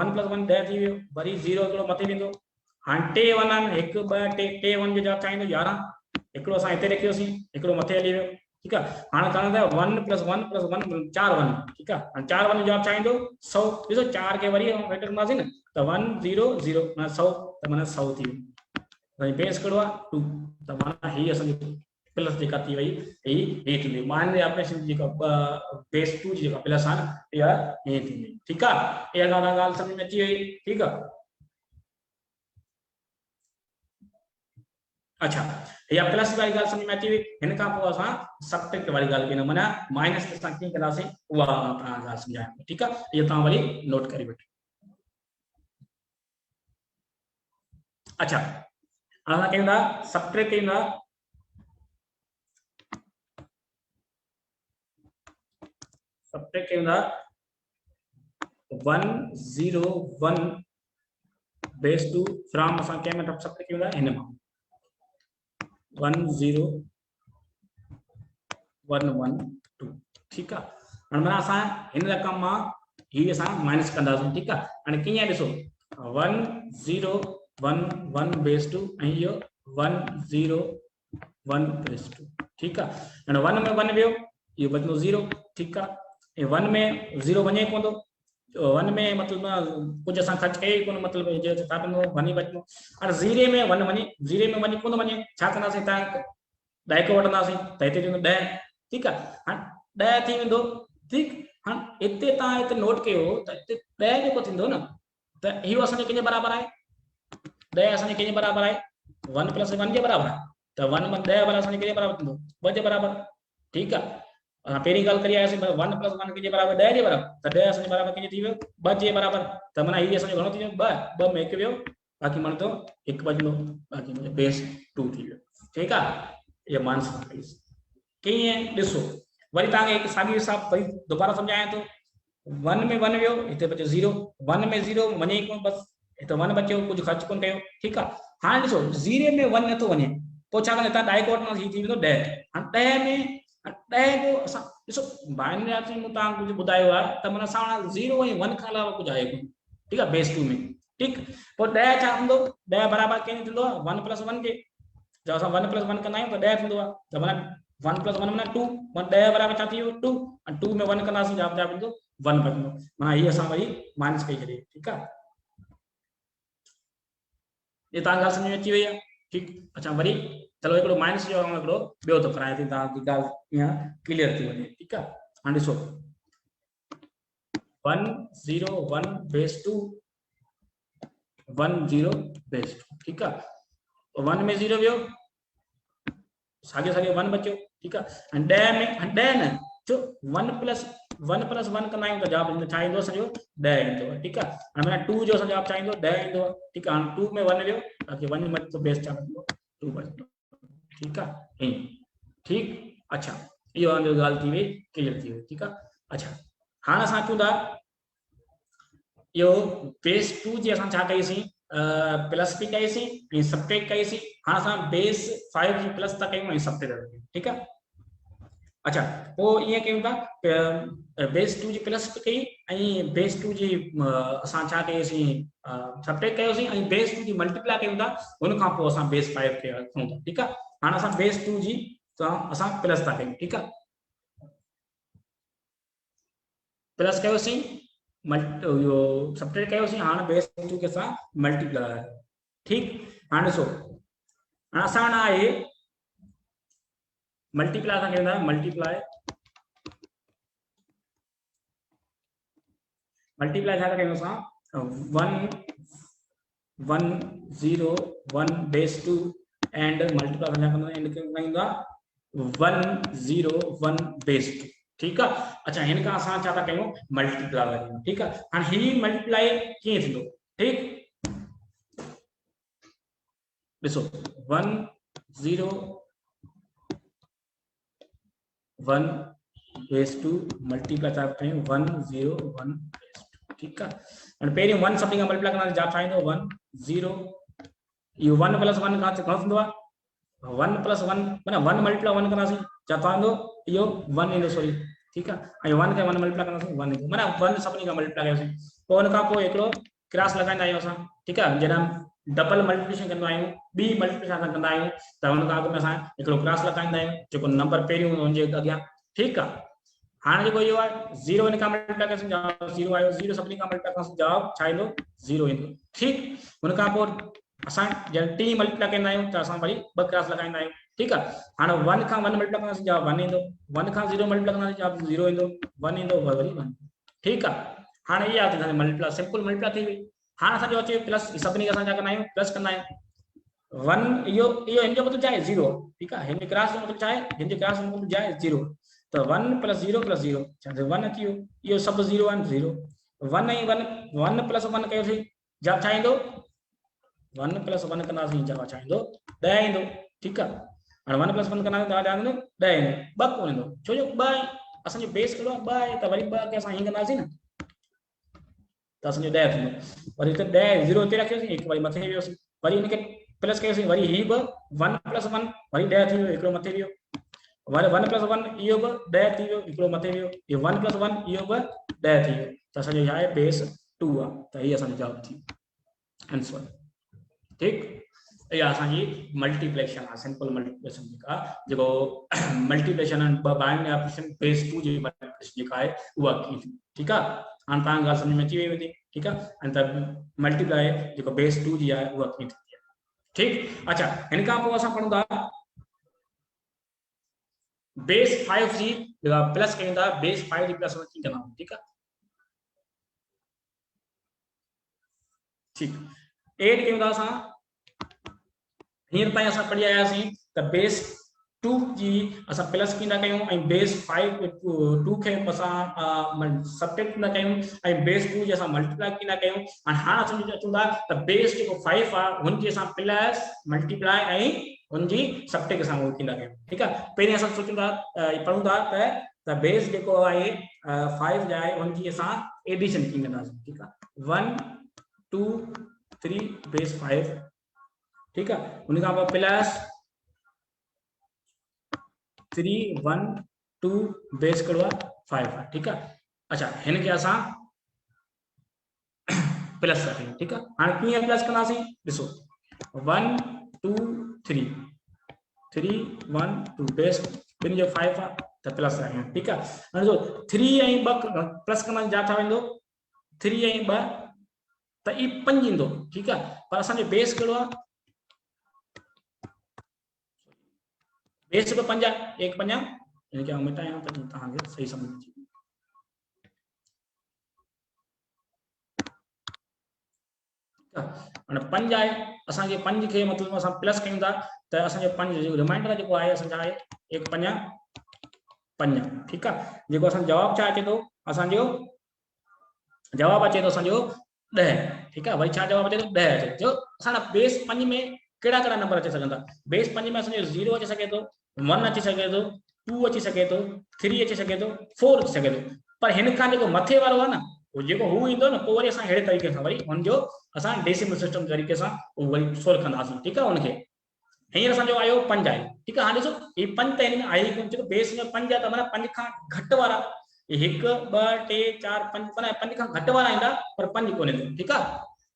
1 + 1 10 थी वियो वरी 0 हिकिड़ो मथे वेंदो। हाणे टे 1 आहिनि 1 2 टे टे 1 जो जवाब छा ईंदो 11 हिकिड़ो असां हिते रखियोसीं हिकिड़ो मथे हली वियो। ठीक आहे। हाणे तव्हां 1 + 1 + 1 4 1। ठीक आहे। हाणे 4 1 जो जवाब छा ईंदो 100। ॾिसो 4 खे वरी भेट कंदासीं न त 1 0 0 माना 100 त माना 100 थी वियो। बेस कहिड़ो आहे 2 त माना ही असांजी प्लस जेका थी वई ही थी वई बाइनरी ऑपरेशन जेका बेस 2 जी जेका प्लस आहे न इहा हीअं थी वई। ठीक आहे। इहा ॻाल्हि सम्झ में अची वई। ठीक आहे। अच्छा या प्लस वाली ॻाल्हि समझ में अची वई हिन खां पोइ असां सब्ट्रैक्ट वारी ॻाल्हि कंदा माना माइनस असां कीअं कंदासीं उहा तव्हां ॻाल्हि सम्झायां। ठीक आहे। इहो तव्हां वरी नोट करे वठो। अच्छा असां कयूं था सबट्रैक्ट कयूं था सबट्रैक्ट कयूं था 101 बेस 2 फ्रॉम असां कंहिं में सबट्रैक्ट कयूं था हिन मां 10112 ठीक है हाणे माना असां हिन रकम मां ही असां माइनस कंदासीं ठीक है हाणे कीअं ॾिसो 1011 बेस 2 ऐं इहो 101 बेस 2 ठीक है हाणे 1 में 1 वियो इहो बचंदो 0 ठीक है ऐं 1 में 0 वञे कोन थो 1 में मतलब कुछ असां ख़र्च कई कोन मतलब जे छा कंदो 1 ई बचंदो हाणे 0 में 1 वञे 0 में वञे कोन वञे छा कंदासीं तव्हां 10 को वठंदासीं त हिते थींदो 10 ठीक है हाणे 10 थी वेंदो ठीक हाणे हिते तव्हां हिते नोट कयो त हिते 10 जेको थींदो न त इहो असांजे कंहिंजे बराबरि आहे 10 असांजे कंहिंजे बराबरि आहे 1 + 1 जे बराबरि आहे त 1 में 10 वारा असांजे कंहिंजे बराबरि थींदो 2 जे बराबरि ठीक आहे असां पहिरीं ॻाल्हि करी आयासीं 1 + 1 कंहिंजे बराबरि 10 जे बराबरि त 10 असांजे बराबरि कंहिंजे थी वियो 2 जे बराबरि त माना हीअ असांजो घणो थी वियो 2 में 1 वियो बाक़ी माना तो 1 बचंदो बाक़ी मुंहिंजो बेस 2 थी वियो ठीक आहे ये माइनस कीअं ॾिसो वरी तव्हांखे हिकु साॻी हिसाब वरी दोबारा सम्झायां थो 1 में 1 वियो हिते बचो 0 1 में 0 वञे ई कोन बस हिते 1 बचियो कुझु ख़र्च कोन कयो ठीकु आहे हाणे ॾिसो 0 में 1 नथो वञे पोइ छा कंदा तव्हां 10 को वठंदासीं हीअ थी वेंदो 10 हाणे 10 में 10 को असां ॾिसो बाइनरी मूं तव्हां कुझु ॿुधायो आहे त माना असां 0 ऐं 1 खां अलावा कुझु आहे कोन ठीकु आहे बेस 2 में ठीकु पोइ 10 छा थींदो 10 बराबरि कंहिं थींदो आहे 1 + 1 जे जब असां 1 + 1 कंदा आहियूं त 10 थींदो आहे त माना 1 + 1 माना 2 माना 10 बराबरि छा थी वियो 2 ऐं 2 में 1 कंदासीं छा थींदो 1 बचंदो माना हीअ असां वरी माइनस कई छॾी ठीकु आहे ये तव्हां ॻाल्हि सम्झ में अची वई आहे ठीकु अच्छा वरी चलो हिकिड़ो माइनस जो हिकिड़ो ॿियो थो करायां थी तव्हांजी ॻाल्हि ईअं क्लियर थी वञे ठीकु आहे हाणे ॾिसो 101 बेस 2 10 बेस 2 ठीकु आहे 1 में 0 वियो साॻे 1 बचियो ठीकु आहे ऐं 10 में 10 न छो 1 + 1 कंदा आहियूं त जवाबु छा ईंदो असांजो 10 ईंदो ठीकु आहे हाणे माना 2 जो असां जवाबु छा ईंदो 10 ईंदो ठीकु आहे हाणे 2 में 1 वियो बाक़ी 1 बचंदो बेस छा बचंदो 2 बचंदो ठीकु आहे ईअं ठीकु अच्छा इहो हाणे ॻाल्हि थी वई क्लियर थी वई ठीकु आहे अच्छा हाणे असां अचूं था इहो बेस 2 जी असां छा कईसीं प्लस बि कईसीं ऐं सबट्रैक्ट कईसीं हाणे असां बेस 5 जी प्लस था कयूं ऐं सबट्रैक्ट कयूं ठीकु आहे अच्छा पोइ ईअं कयूं था बेस 2 जी प्लस बि कई ऐं बेस 2 जी असां छा कयोसीं सबट्रैक्ट कयोसीं ऐं बेस 2 जी मल्टीप्लाई कयूं था हुन खां पोइ असां बेस 5 खे खणूं था ठीकु आहे हाणे असां बेस 2 जी असां प्लस था कयूं ठीकु आहे प्लस कयोसीं इहो सबट्रैक्ट कयोसीं हाणे बेस 2 खे असां मल्टीप्लाई ठीकु हाणे ॾिसो हाणे असां वटि आहे मल्टीप्लाई असां कयूं था मल्टीप्लाई छा कयूं असां 101 बेस 2 एंड मल्टीप्लाई छा कंदा एंड कयूं था 101 बेस 2 ठीकु आहे अच्छा हिन खां असां छा था कयूं मल्टीप्लाई कयूं ठीकु आहे हाणे ही मल्टीप्लाई कीअं थींदो ठीकु ॾिसो 101 बेस 2 मल्टीप्लाई छा कयूं 101 बेस 2 ठीकु आहे हाणे पहिरियों 1 सभिनी खां मल्टीप्लाई कंदासीं छा ठाहींदो 10 इहो 1 + 1 खां घणो थींदो आहे 1 + 1 माना 1 मल्टीप्लाई 1 कंदासीं छा ठहंदो इहो 1 ईंदो सॉरी ठीकु आहे ऐं 1 खे 1 मल्टीप्लाई कंदासीं 1 ईंदो माना 1 सभिनी खां मल्टीप्लाई कयोसीं पोइ हुन खां पोइ हिकिड़ो क्रॉस लॻाईंदा आहियूं असां ठीकु आहे जॾहिं डबल मल्टीप्लिकेशन कंदा आहियूं ॿी मल्टीप्लिकेशन कंदा आहियूं त हुन खां अॻु में असां हिकिड़ो क्रॉस लॻाईंदा आहियूं जेको नंबर पहिरियों हूंदो हुनजे अॻियां ठीकु आहे हाणे जेको इहो आहे 0 हिन खां मल्टीप्लाई कयोसीं जवाबु 0 आयो 0 सभिनी खां मल्टीप्लाई कयोसीं जवाबु छा ईंदो 0 ईंदो ठीकु हुन खां पोइ असां जॾहिं टी मल्टीप्लाई कंदा आहियूं त असां वरी 2 क्रॉस लॻाईंदा आहियूं ठीकु आहे हाणे 1 खां 1 मल्टीप्लाई कंदासीं जवाबु 1 ईंदो 1 खां 0 मल्टीप्लाई कंदासीं जवाबु 0 ईंदो 1 ईंदो वरी 1 ठीकु आहे हाणे इहा थी मल्टीप्लाई सिंपल मल्टीप्लाई थी वई हाणे असांजो अचे प्लस सभिनी खे असां छा कंदा आहियूं प्लस कंदा आहियूं 1 इहो हिन जो मतिलबु छा आहे 0 ठीकु आहे हिन क्रॉस जो मतिलबु छा आहे हिन जे क्रॉस जो मतिलबु छा आहे 0 त 1 + 0 + 0 छा 1 अची वियो इहो सभु 0 आहिनि 0 1 ऐं 1 1 + 1 कयोसीं जवाबु छा ईंदो 1 + 1 कंदासीं जवाब छा ईंदो 10 ईंदो। ठीकु आहे। हाणे 1 + 1 कंदासीं तव्हां ॼाणींदो 10 ईंदो 2 कोन ईंदो छो जो 2 असांजो बेस कहिड़ो आहे 2 आहे त वरी 2 खे असां हीअं कंदासीं न त असांजो 10 थींदो। वरी हिते 10 0 हिते रखियोसीं हिकु वरी मथे वियोसीं वरी हिनखे प्लस कयोसीं वरी ही बि 1 + 1 वरी 10 थी वियो हिकिड़ो मथे वियो वरी 1 + 1 इहो बि 10 थी वियो हिकिड़ो मथे वियो इहो 1 + 1 इहो बि 10 थी वियो त असांजो छा आहे बेस 2 आहे त हीअ असांजो जवाब थी आंसर। ठीकु इहा असांजी मल्टीप्लेक्शन आहे सिंपल मल्टीप्लेक्शन जेका जेको मल्टीप्लेक्शन ॿ बाइनरी ऑपरेशन बेस 2 जी मल्टीप्लेक्शन जेका आहे उहा कीअं थी। ठीकु आहे हाणे तव्हांखे ॻाल्हि सम्झ में अची वई हूंदी। ठीकु आहे ऐं त मल्टीप्लाई जेको बेस 2 जी आहे उहा कीअं थींदी आहे। ठीकु अच्छा हिन खां पोइ असां पढ़ूं था बेस 5 जी प्लस कयूं था बेस 5 जी प्लस कीअं कंदा आहियूं। ठीकु आहे ठीकु एड कयूं था असां हींअर ताईं असां पढ़ी आयासीं त बेस 2 जी असां प्लस कीअं था कयूं ऐं बेस 2 खे असां सब्ट्रैक्ट कीअं था कयूं ऐं बेस 2 जी असां मल्टीप्लाई कीअं था कयूं। हाणे असां अचूं था त बेस जेको 5 आहे हुनजी असां प्लस मल्टीप्लाई ऐं हुनजी सब्ट्रैक्ट असां उहो कीअं था कयूं। ठीकु आहे पहिरीं असां सोचूं था पढ़ूं था त बेस जेको आहे 5 जो आहे हुनजी असां एडिशन कीअं कंदासीं। ठीकु आहे 1 2 3 बेस 5 ठीक है उन खां पोइ प्लस 3 1 2 बेस कहिड़ो आहे 5 आहे। ठीकु आहे अच्छा हिन खे असां प्लस था कयूं। ठीकु आहे हाणे कीअं प्लस कंदासीं ॾिसो 1 2 3 3 1 2 बेस ॿिनि जो 5 आहे त प्लस था कयूं। ठीकु आहे हाणे ॾिसो 3 ऐं 2 प्लस कंदासीं छा ठा वेंदो 3 ऐं 2 त ई 5 ईंदो। ठीकु आहे पर असांजो बेस कहिड़ो आहे बेस तो 5 एक 5 इनके मिटाया त तव्हांखे सही समझ अची हाणे 5 आहे असांखे 5 खे मतिलबु असां प्लस कयूं था त असांजो 5 रिमाइंडर जेको आहे असांजो आहे 1 5 5। ठीकु आहे जेको असां जवाब छा अचे थो असांजो जवाब अचे थो असांजो 10। ठीकु आहे वरी छा जवाब अचे थो 10 अचे जो असांजा बेस 5 में कहिड़ा कहिड़ा नंबर अची सघनि था बेस 5 में असांजो 0 अची सघे थो 1 अची सघे थो 2 अची सघे थो 3 अची सघे थो 4 अची सघे थो पर हिन खां जेको मथे वारो आहे न जेको हू ईंदो न पोइ वरी असां अहिड़े तरीक़े सां वरी हुनजो असां डेसिमल सिस्टम तरीक़े सां उहो वरी सोल्व कंदासीं। ठीकु आहे हुनखे हींअर असांजो आयो 5 आहे। ठीकु आहे हाणे ॾिसो हीउ 5 त हिन में आहे कोन छो बेस में 5 आहे त माना 5 खां घटि वारा 1 2 3 4 5 माना 5 खां घटि वारा ईंदा पर 5 कोन ईंदो। ठीकु आहे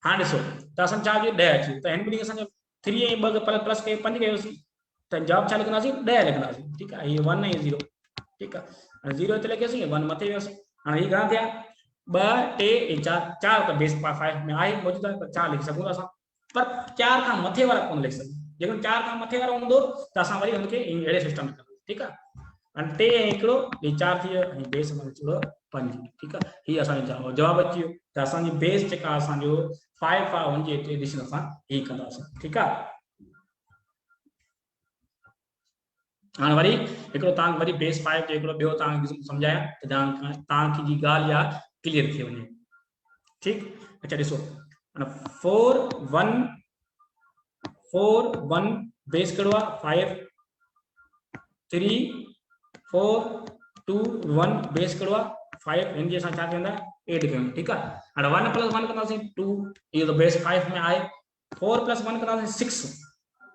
हाणे ॾिसो त असां छा कयो 10 अची त हिन ॿिन्ही असांजो 3 ऐं 2 प्लस कयो 5 कयोसीं त जवाब छा लिखंदासीं 10 लिखंदासीं। ठीकु आहे हीअ 1 ऐं 0 ठीकु आहे हाणे 0 हिते लिखियोसीं 1 मथे वियोसीं हाणे हीअ घणा थिया 2 3 ऐं 4 4 त बेस 5 में आहे मौजूदु आहे त 4 लिखी सघूं था असां पर 4 खां मथे वारा कोन लिखी सघूं जेकॾहिं 4 खां मथे वारो हूंदो त असां वरी हुनखे अहिड़े सिस्टम में कंदासीं। ठीकु आहे हाणे 3 ऐं हिकिड़ो हीअ 4 थी वियो ऐं बेस असांजो 5। ठीकु आहे हीअ असांजो जवाब अची वियो त असांजी बेस जेका असांजो 5 आहे हुनजी एडिशन असां हीअ कंदासीं। ठीकु आहे हाणे वरी हिकिड़ो तव्हां वरी बेस 5 जो हिकिड़ो ॿियो तव्हांखे सम्झाया त तव्हांजी जी ॻाल्हि आहे क्लियर थी वञे। ठीकु अच्छा ॾिसो हाणे 4 1 बेस कहिड़ो आहे 5 3 4 2 1 बेस कहिड़ो आहे 5 हिनजी असां छा कंदा एड कयूं। ठीकु आहे हाणे 1 + 1 कंदासीं 2 इहो त बेस 5 में आहे 4 + 1 कंदासीं 6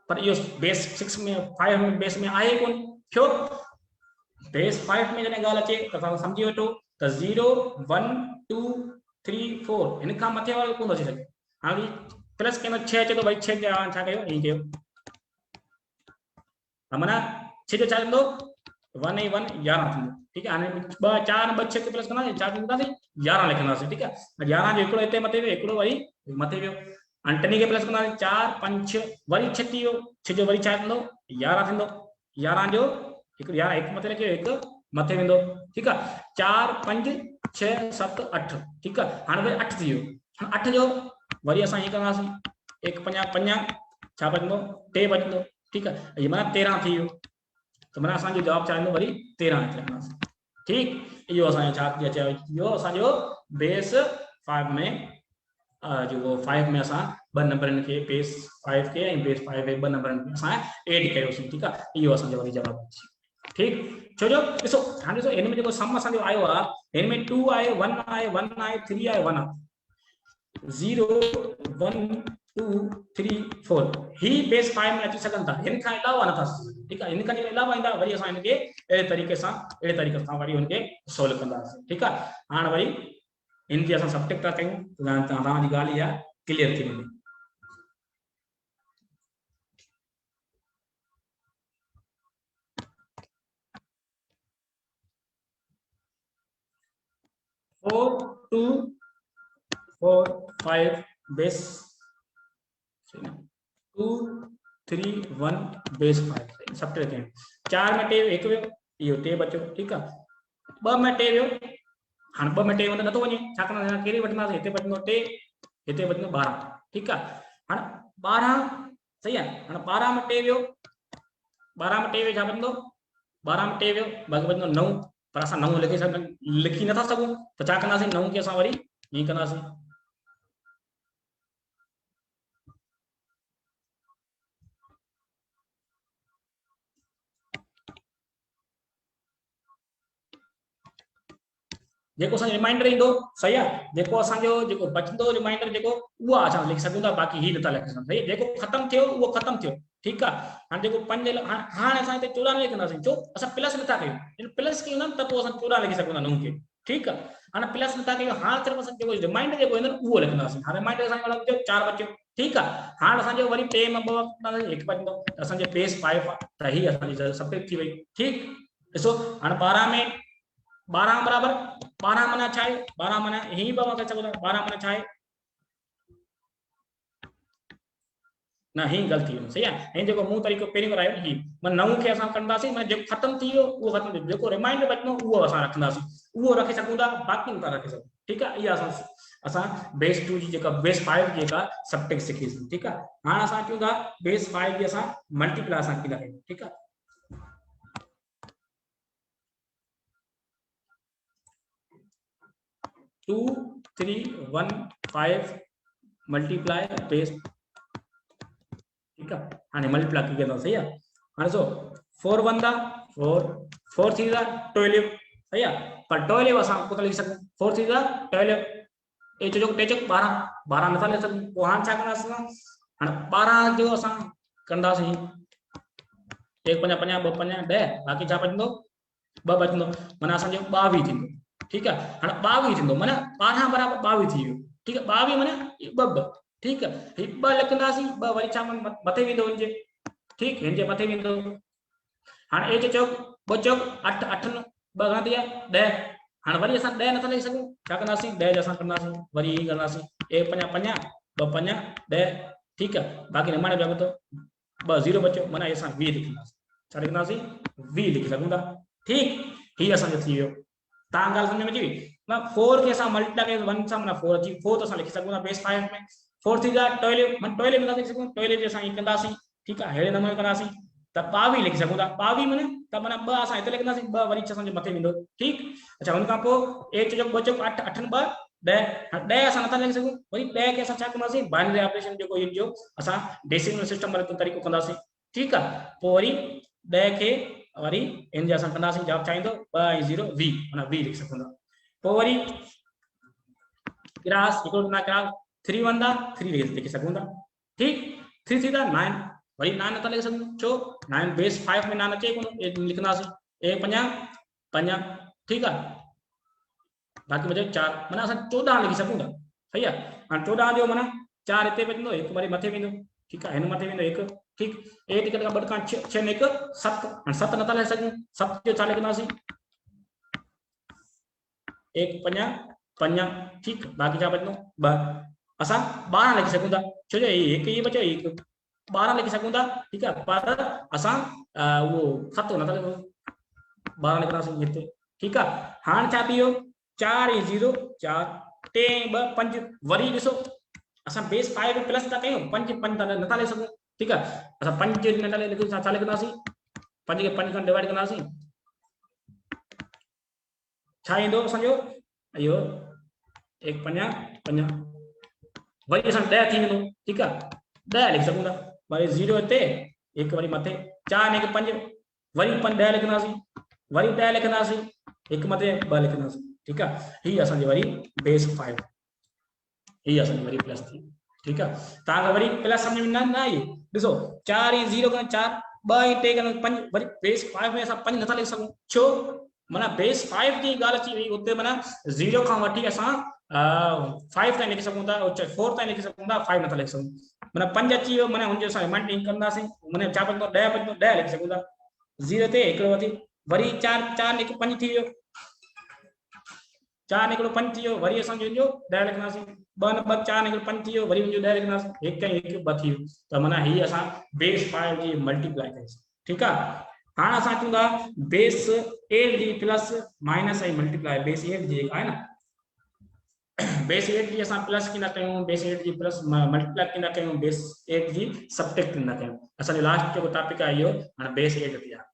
पर इहो बेस 6 में 5 में बेस में आहे कोन छो बेस 5 में जॾहिं ॻाल्हि अचे त तव्हां सम्झी वठो त 0 1 2 3 4 हिन खां मथे वारो कोन अची सघे। हाणे प्लस कंदो 6 अचे थो भई 6 छा कयो हीअं कयो माना 6 जो छा थींदो 1 ऐं 1 11 थींदो। ठीकु आहे हाणे 2 4 2 6 प्लस कंदासीं छा कंदासीं 11 लिखंदासीं। ठीकु आहे 11 जो हिकिड़ो हिते मथे वियो हिकिड़ो वरी मथे वियो हाणे टिनी खे प्लस कंदासीं 4 5 6 वरी 6 थी वियो 6 जो वरी छा थींदो 11 थींदो 11 जो हिकु मथे रखियो हिकु मथे वेंदो। ठीकु आहे 4 5 6 7 8 ठीकु आहे हाणे वरी 8 थी वियो 8 जो वरी असां हीअं कंदासीं 1 5 5 छा बचंदो 3 बचंदो। ठीकु आहे हीअ माना 13 थी वियो त माना असांजो जवाब छा ईंदो वरी 13 लिखंदासीं। ठीकु इहो असांजो छा थी अचे इहो असांजो बेस 5 में जेको 5 में असां ब नंबरनि खे बेस 5 के ऐं बेस 5 ॿ नंबरनि खे असां ऐड कयोसीं। ठीकु आहे, इहो असांजो वरी जवाबु अची। ठीकु, छो जो ॾिसो हाणे ॾिसो हिन में जेको सम असांजो आयो आहे हिन में 2 आहे 1 आहे 1 आहे 3 आहे 1 आहे 0 1 2 3 4 ही बेस 5 में अची सघनि था, हिन खां अलावा नथा अची सघनि। ठीकु आहे, हिन खां अलावा ईंदा वरी असां हिनखे अहिड़े तरीक़े सां वरी हुनखे सोल्व कंदासीं। ठीकु आहे, हाणे वरी इनकी असां सब्ट्रैक्ट था कयूं तव्हांजी ॻाल्हि इहा क्लियर थी वेंदी। Four two 4 5 base 2 3 1 base 5 subtract कयूं। 4 में 2 1 वियो, इहो 2 बचो। ठीकु आहे, 2 में 2 वियो, हाणे 2 में 2 वञे नथो वञे, छाकाणि कहिड़ी वठंदासीं, हिते बचंदो 2 हिते बचंदो 12। ठीकु आहे, हाणे 12 सही आहे, हाणे 12 में 2 वियो, 12 में 2 वियो छा बचंदो, 12 में 2 वियो बाक़ी बचंदो 9, पर असां 9 लिखी नथा सघूं त छा कंदासीं, 9 खे असां वरी हीअं कंदासीं। जेको असांजो रिमाइंडर ईंदो सही आहे, जेको असांजो जेको बचंदो रिमाइंडर जेको उहा असां लिखी सघूं था, बाक़ी ही नथा लिखी सघूं। सही, जेको ख़तमु थियो उहो ख़तमु थियो। ठीकु आहे, हाणे जेको 5 हाणे असां हिते 14 लिखंदासीं, छो असां प्लस नथा कयूं, प्लस कयूं न त पोइ असां 14 लिखी सघूं था 9 खे। ठीकु आहे, हाणे प्लस नथा कयूं, हाणे सिर्फ़ु असां जेको रिमाइंडर जेको ईंदो उहो लिखंदासीं। हाणे रिमाइंडर असांजो बचो 4 बचियो। ठीकु आहे, हाणे असांजो वरी 2 में 2 1 बचंदो, असांजो बेस 5 आहे त ही असांजी सब्ट्रैक्ट थी वई। ठीकु, ॾिसो हाणे 12 में 12 बराबर 12 माना छा आहे, 12 माना ही ॿ करे सघो था, 12 माना छा आहे ना, ही ग़लती है। सही है, ऐं जेको मूं तरीक़ो पहिरियों करायो ही मां 9 खे असां कंदासीं, मां जेको ख़तमु थी वियो उहो ख़तमु थियो, जेको रिमाइंडर बचंदो उहो असां रखंदासीं, उहो रखी सघूं था, बाक़ी नथा रखी सघूं। ठीकु आहे, इहा असां बेस 2 जी जेका बेस 5 जेका सब्ट्रैक्ट सिखीसीं। ठीकु आहे, हाणे असां कयूं था बेस 5 जी असां मल्टीप्लाई असां कंदा आहियूं। ठीकु आहे, 2 3 1 5 मल्टीप्लाई बेस। ठीक है, हाँ मल्टीप्लाई की गया सही है। हाँ सो 4 1 दा 4 4 3 दा 12 सही है, पर 12 असां को लिख सकूं, 4 3 दा 12 ए जो 12 12 नथा लिख सकूं, पोइ हाणे छा कंदासीं, हाणे 12 जो असां कंदासीं 1 5 5 2 5 10, बाक़ी छा बचंदो 2 बचंदो, माना असांजो 22 थींदो। ठीक है, हाणे 22 थींदो माना 12 बराबर 22 थी वियो। ठीक है, 22 माना 2 2। ठीक है, 2 लिखंदासीं, 2 वरी छा मथे वेंदो हिनजे। ठीक, हिनजे मथे वेंदो। हाणे ए जो चौक 2 चौक 8 8 2 घणा थी विया 10। हाणे वरी असां 10 नथा लिखी सघूं, छा कंदासीं 10 जो असां कंदासीं वरी ई कंदासीं 1 5 5 2 5 10। ठीक है, बाक़ी रिमाइंडर जो तो 2 0 बचो, माना असां 20 लिखंदासीं, छा लिखंदासीं 20 लिखी सघूं था। ठीक, ही असांजो थी वियो। तव्हां ॻाल्हि सम्झ में अची वई ना, 4 खे असां मल्टीप्लाई कयूं 1 सां, माना 4 अची 4 त असां लिखी सघूं था बेस 5 में। 4 थी जा 12, माना 12 में लिखी सघूं, 12 जे असां ई कंदासीं। ठीक है, हेड़े नमूने कंदासीं त 22 लिखी सघूं था। 22 माने त माना 2 असां हिते लिखंदासीं, 2 वरी असांजे मथे वेंदो। ठीक, अच्छा हुन खां पोइ ए जो 2 चौक 8 8 2 10, 10 असां नथा लिखी सघूं, वरी 10 खे असां छा कंदासीं बाइनरी ऑपरेशन जेको इनजो असां डेसिमल सिस्टम वारे तरीक़ो कंदासीं। ठीक आहे, पोइ वरी 10 खे वरी इन जे असां कंदासीं, जवाब छा ईंदो 2 ऐं 0 20, माना 20 लिखी सघूं था। पोइ वरी क्रास हिकिड़ो ना क्रास 3 1 दा 3 लिखी सघूं था। ठीक, 3 3 दा 9, वरी 9 नथा लिखी सघूं, छो 9 बेस 5 में 9 अचे कोन, लिखंदासीं 1 5 5। ठीक आहे, बाक़ी बचे 4, माना असां 14 लिखी सघूं था। सही आहे, हाणे 14 जो माना 4 हिते बचंदो, 1 वरी मथे वेंदो। ठीक आहे, हिन मथे वेंदो 1। ठीक, 1 टिकट का 2 का 6 में 1 7, हाणे 7 नथा लिखी सघूं, 7 जो छा लिखंदासीं 1 5 5। ठीक, बाक़ी छा बचंदो 2, असां 12 लिखी सघूं था, छो जो हिकु ई बचो 1 12 लिखी सघूं था। ठीक है, पर असां वो 7 नथा लिखूं, 12 लिखंदासीं हिते। ठीक आहे, हाणे छा थी वियो 4 ऐं 0 4 3 2 5, वरी ॾिसो असां बेस 5 में प्लस था कयूं, 5 5 नथा लिखी सघूं। ठीक आहे, असां 5 नथा लिखूं, छा लिखंदासीं 5 खे 5 खां डिवाइड कंदासीं, छा ईंदो असांजो इहो 1 5 5। वरी असां 10 थी वेंदो ठीक है 10 लिख सकूं था वरी 0 हिते एक वरी मथे 4 ने 5 वरी 10 लिखंदासीं वरी 10 लिखंदासीं एक मथे 2 लिखंदासीं ठीक है ही असांजी वरी बेस 5 ही असांजी वरी प्लस थी ठीक है तव्हांखे वरी प्लस समझ में न आई ॾिसो 4 ऐं 0 खां 4 2 ऐं 3 खां 5 वरी बेस 5 में असां 5 नथा लिखी सघूं छो माना बेस 5 जी ॻाल्हि अची वई उते माना 0 खां वठी असां 5 ताईं लिखी सघूं था 4 ताईं लिखी सघूं था 5 नथा लिखी सघूं माना 5 अची वियो माना हुनजो असां रिमाइंडिंग कंदासीं माना छा पवंदो 10 लिखी सघूं था 0 ते हिकिड़ो वधी वरी 4 4 हिकु 5 थी वियो 4 निकलो 5 थी वियो वरी असां जो 10 लिखंदासीं 2 न 2 4 निकलो 5 थी वियो वरी जो 10 लिखंदासीं हिकु ऐं हिकु 2 थी वियो त माना ही असां बेस 5 जी मल्टीप्लाई कईसीं ठीकु आहे हाणे असां चऊं था बेस 8 जी प्लस माइनस ऐं मल्टीप्लाई बेस 8 जी आहे न बेस 8 जी असां प्लस कंदा कयूं बेस 8 जी प्लस मल्टीप्लाई कंदा कयूं बेस 8 जी सबट्रैक्ट कंदा कयूं असांजो लास्ट जो टॉपिक आहे इहो हाणे बेस 8 ते आहे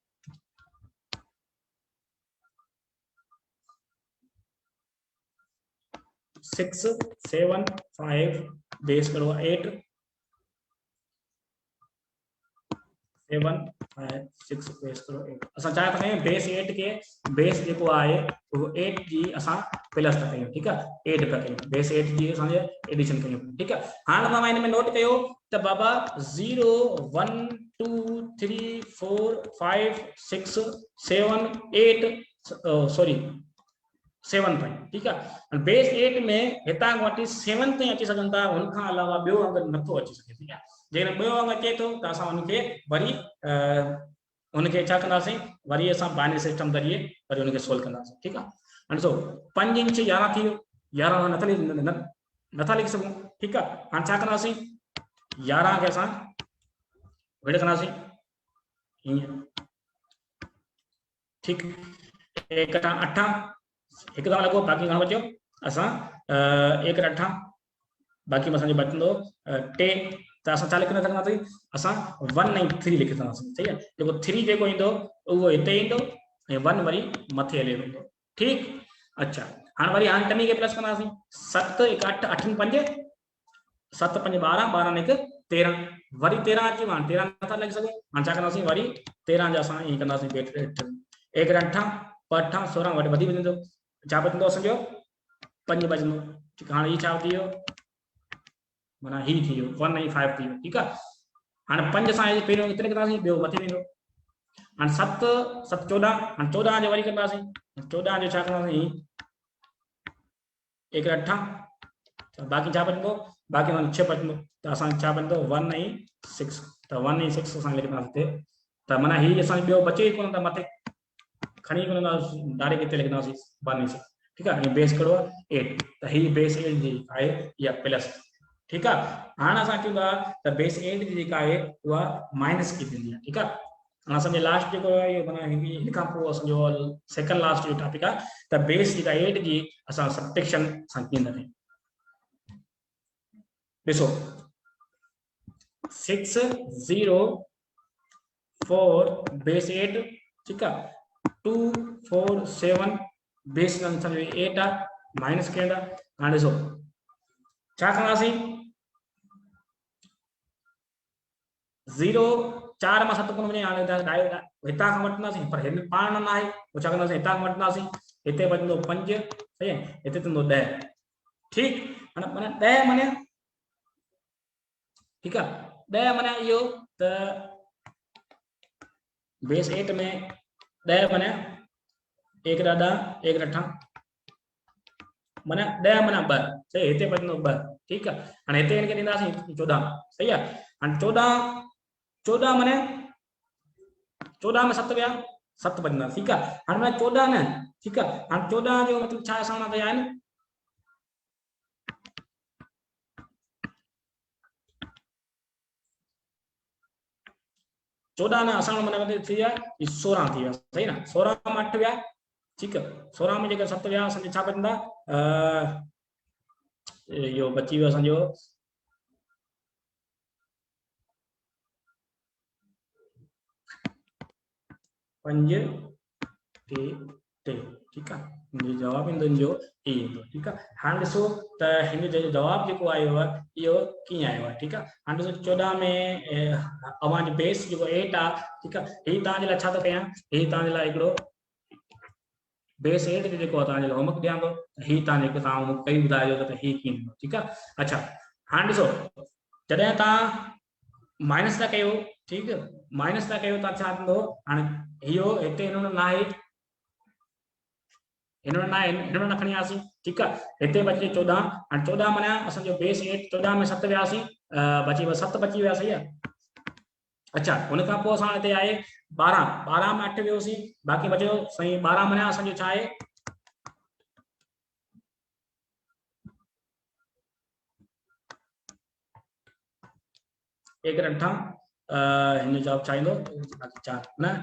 6 7 5 बेस करो 8 7 5 6 बेस करो 8 असां छा था कयूं बेस 8 के बेस जेको आहे वो 8 जी असां प्लस था कयूं ठीकु आहे 8 था कयूं बेस 8 जी असां एडिशन कयूं ठीकु आहे हाणे तव्हां हिन में नोट कयो त बाबा 0 1 2 3 4 5 6 7 8 सॉरी 7 ताईं ठीकु आहे बेस 8 में हितां वठी 7 ताईं अची सघनि था हुन खां अलावा ॿियो अंग नथो अची सघे ठीकु आहे जेकॾहिं ॿियो अंग अचे थो त असां हुनखे वरी हुनखे छा कंदासीं वरी असां बाइनरी सिस्टम ज़रिए वरी हुनखे सोल्व कंदासीं ठीकु आहे हाणे ॾिसो 5 इंच 11 थी वियो 11 नथा लिखी सघूं ठीकु आहे हाणे छा कंदासीं 11 खे असां विड़ कंदासीं हीअं ठीकु एक 8 हिकु दफ़ा लॻो बाक़ी घणो बचियो असां 1 8 बाक़ी में असांजो बचंदो 2 त असां छा लिखी न सघंदासीं असां 1 ऐं 3 लिखी सघंदासीं सही आहे जेको 3 जेको ईंदो उहो हिते ईंदो ऐं 1 वरी मथे हले वेंदो ठीकु अच्छा हाणे वरी हाणे टनी खे प्लस कंदासीं 7 1 8 8 5 7 5 12 12 हिकु 13 वरी 13 अची हाणे 13 नथा लिखी सघूं हाणे छा कंदासीं वरी 13 जा असां ईअं कंदासीं 1 8 8 16 वटि वधी वेंदो छा बचंदो असांजो 5 बचंदो ठीकु हाणे हीउ छा थी वियो माना ही थी वियो 1 ऐं 5 थी वियो ठीकु आहे हाणे 5 असां पहिरियों एतिरे कंदासीं ॿियो मथे वेंदो हाणे 7 7 14 हाणे 14 जो वरी कंदासीं 14 जो छा कंदासीं 1 8 बाक़ी छा बचंदो बाक़ी 6 बचंदो त असां छा बचंदो 1 ऐं 6 त 1 ऐं 6 असां लिखंदासीं त माना ही असांजो ॿियो बचे ई कोन त मथे खणी कोन डायरेक्ट हिते लिखंदासीं 1 ऐं 6 ठीकु आहे बेस कहिड़ो आहे 8 त ही बेस 8 जी आहे इहा प्लस ठीकु आहे हाणे असां चऊं था त बेस 8 जी जेका आहे उहा माइनस की थींदी आहे ठीकु आहे हाणे असांजो लास्ट जेको आहे इहो माना हिन खां पोइ असांजो सेकंड लास्ट जो टॉपिक आहे त बेस जेका 8 जी असां सबट्रैक्शन सां कीअं था कयूं ॾिसो 6 0 4 बेस 8 ठीकु आहे 2 4 7 बेस असांजो 8 आहे माइनस कयूं था हाणे ॾिसो छा कंदासीं 0 4 मां 7 कोन वञे हाणे हितां खां वठंदासीं पर हिन पाण न आहे पोइ छा कंदासीं हितां खां वठंदासीं हिते बचंदो 5 सही आहे हिते थींदो 10 ठीकु हाणे माना 10 माने ठीकु आहे 10 माना इहो त बेस 8 में 10 माने 1 10 1 8 माना 10 माना 2 सही हिते बचंदो 2 ठीकु आहे हाणे हिते हिनखे ॾींदासीं 14 सही आहे हाणे 14 माने 14 में 7 विया 7 बचंदा ठीकु आहे हाणे माना 14 न ठीकु आहे हाणे 14 जो मतिलबु छा असां विया आहिनि चौदह न असां माना थी विया 16 थी विया सही न 16 में 8 विया ठीकु आहे 16 में जेका 7 विया असांखे छा बचंदा इहो बची वियो असांजो 5 टे टे, ठीक आहे। हिन जो जवाब इंदो जो ए इंदो, ठीक आहे। हाणे ॾिसो त हिन जो जवाब जेको आयो आहे इहो कीअं आयो आहे, ठीक आहे। हाणे ॾिसो 14 में अवां जो बेस जेको 8 आहे, ठीक आहे। ही तव्हांजे लाइ छा थो कयां, ही तव्हांजे लाइ हिकिड़ो बेस 8 जो जेको तव्हांजे लाइ होमवर्क ॾियां थो, ही तव्हां जेको तव्हां होमवर्क कई ॿुधाइजो त ही कीअं ईंदो, ठीक आहे। अच्छा, हाणे ॾिसो जॾहिं तव्हां माइनस था कयो, ठीक है, माइनस था कयो त छा थींदो, हाणे इहो हिते हिन में न आहे, हिन में न आहे, हिन में न खणी आसीं, ठीक आहे। हिते बचे 14, हाणे 14 माना असांजो बेस 8, 14 में 7 वियासीं, बची 7 बची विया, सही आहे। अच्छा, हुन खां पोइ असां हिते आहे 12, 12 में 8 वियोसीं, बाक़ी बचियो साईं 12 माना असांजो छा आहे, एक अठा, हिन जो जवाब छा ईंदो, 4 न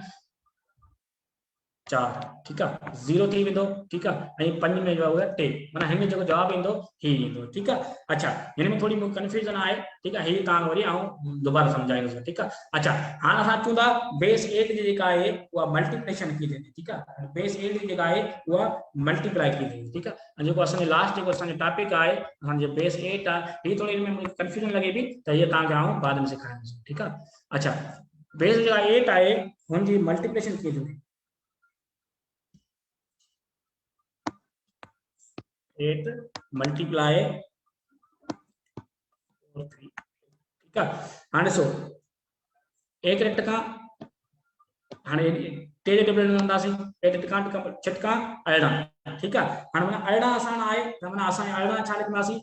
4, ठीक है, 0 थी वेंदो, ठीक है। ऐं 5 में जवाब है 3, माना हिन जो जवाब ईंदो ही ईंदो, ठीक है। अच्छा, हिन में थोड़ी कंफ्यूजन आहे, ठीक है, ही तव्हां वरी आऊं दोबारा समझाईंदुसि, ठीक है। अच्छा, हाणे असां चऊं था बेस 8 जी जेका आहे उहा मल्टीप्लिकेशन की थींदी, ठीक है। बेस 8 जी जेका आहे उहा मल्टीप्लाई की थींदी, ठीक है। ऐं जेको असांजो लास्ट जेको असांजो टॉपिक आहे असांजो बेस 8 आहे, ही थोड़ी हिन में कंफ्यूजन लगे थी त ये तव्हांखे आऊं बाद में सिखाईंदुसि, ठीक है। अच्छा, बेस जेका 8 आहे हुनजी मल्टीप्लिकेशन की थींदी, 8 मल्टीप्लाई 4, 3, ठीक है। हाँ ॾिसो एक रेट का हाणे टे जे टेबल में हूंदासीं, एक टिका छिटका 18, ठीक है। हाणे माना 18 असां आहे त माना असां 18 छा लिखंदासीं,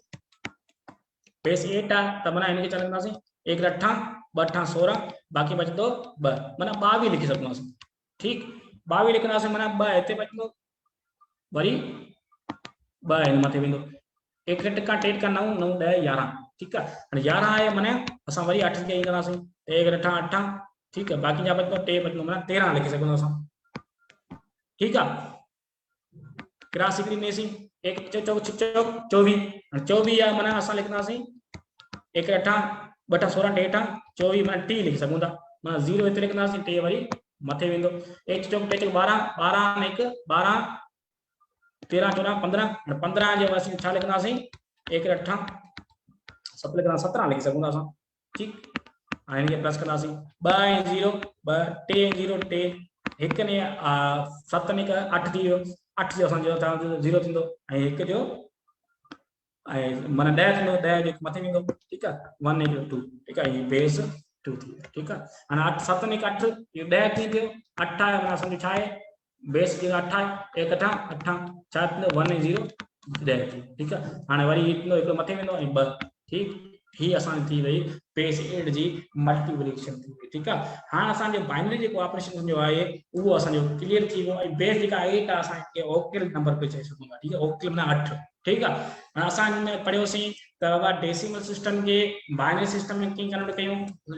बेस 8 आहे त माना हिनखे छा लिखंदासीं, 1 अठा 2 अठा 16, बाक़ी बचंदो 2, माना 22 लिखी सघंदासीं, ठीक। 22 लिखंदासीं माना 2 हिते बचंदो, वरी 2 हिन मथे वेंदो, 1 टिका 3 का 9, 9 10 11, ठीक है। हाणे 11 आहे माना असां वरी 8 खे कंदासीं, 1 अठा 8, ठीक है, बाक़ी जा बचंदो 3 बचंदो, माना 13 लिखी सघंदा असां, ठीक है। क्रॉस डिग्री में सी 1 चौक 24, 24 आहे माना असां लिखंदासीं 1 अठा 2 अठा 16 2 अठा 24, माना 3 लिखी सघूं था, माना 0 हिते लिखंदासीं, 3 वरी मथे वेंदो, 1 चौक 2 12, 12 में 1 12, 13 14 15, 15 जे असीं छा लिखंदासीं, 1 अठा 7 लिखंदा 17 लिखी सघूं था असां, ठीक। हाणे हिनखे प्लस कंदासीं, 2 ऐं 0 2, 3 ऐं 0 3, 1 ने 7 में 8 थी वियो, 8 जो असांजो 0 थींदो, ऐं 1 जो माना 10 थींदो, 10 जो मथे वेंदो, ठीक आहे, 1 ऐं 2, ठीक आहे, बेस 2 थी वियो, ठीक आहे। हाणे 8 7 में 8 इहो 10 थी वियो, 8 आहे माना असांजो छा आहे, बेस जो 8 आहे, 1 अठा 8 छा थींदो, 1 ऐं 0 10 थी, ठीक आहे। हाणे वरी हिकिड़ो मथे वेंदो ऐं 2, ठीक, ही असांजी थी वई बेस 8 जी मल्टीप्लिकेशन थी वई, ठीक आहे। हाणे असांजो बाइनरी जेको ऑपरेशन जो आहे उहो असांजो क्लियर थी वियो, ऐं बेस जेका 8 आहे असांखे ऑक्टल नंबर पे चई सघूं था, ठीक आहे, ऑक्टल माना 8, ठीक आहे। असां हिन में पढ़ियोसीं त डेसिमल सिस्टम के बाइनरी सिस्टम में कीअं कन्वर्ट कयूं,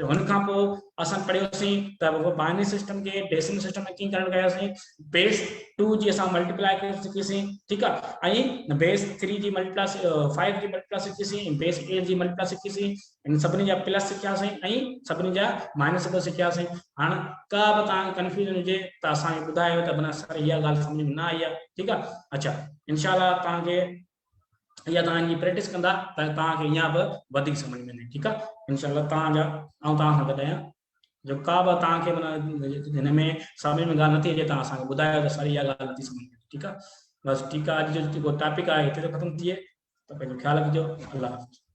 हुन खां पोइ असां पढ़ियोसीं त बाइनरी सिस्टम के डेसिमल सिस्टम में कीअं कन्वर्ट कयोसीं, बेस 2 जी असां मल्टीप्लाई करे सिखीसीं, ठीक आहे, ऐं बेस 3 जी मल्टीप्लाई 5 जी मल्टीप्लाई सिखीसीं, बेस 8 जी मल्टीप्लाई सिखीसीं, इन सभिनी जा प्लस सिखियासीं ऐं सभिनी जा माइनस बि सिखियासीं। हाणे का बि तव्हांखे कंफ्यूजन हुजे त असांखे ॿुधायो त माना सर इहा ॻाल्हि सम्झ में न आई आहे, ठीक आहे। अच्छा, इंशाल्लाह तव्हांखे या तव्हांजी प्रैक्टिस कंदा त तव्हांखे इहा बि वधीक समझ में ईंदी, ठीक आहे। इंशाल्लाह तव्हांजा ऐं तव्हां सां गॾु आहियां, जो का बि तव्हांखे माना हिन में समझ में ॻाल्हि नथी अचे तव्हां असांखे ॿुधायो त सर इहा ॻाल्हि नथी समझ में, ठीक आहे। बसि ठीक आहे, अॼु जो जेको टॉपिक आहे हिते तो ख़तमु थिए, त पंहिंजो ख्यालु रखिजो, अल्लाह हाफ़िज़।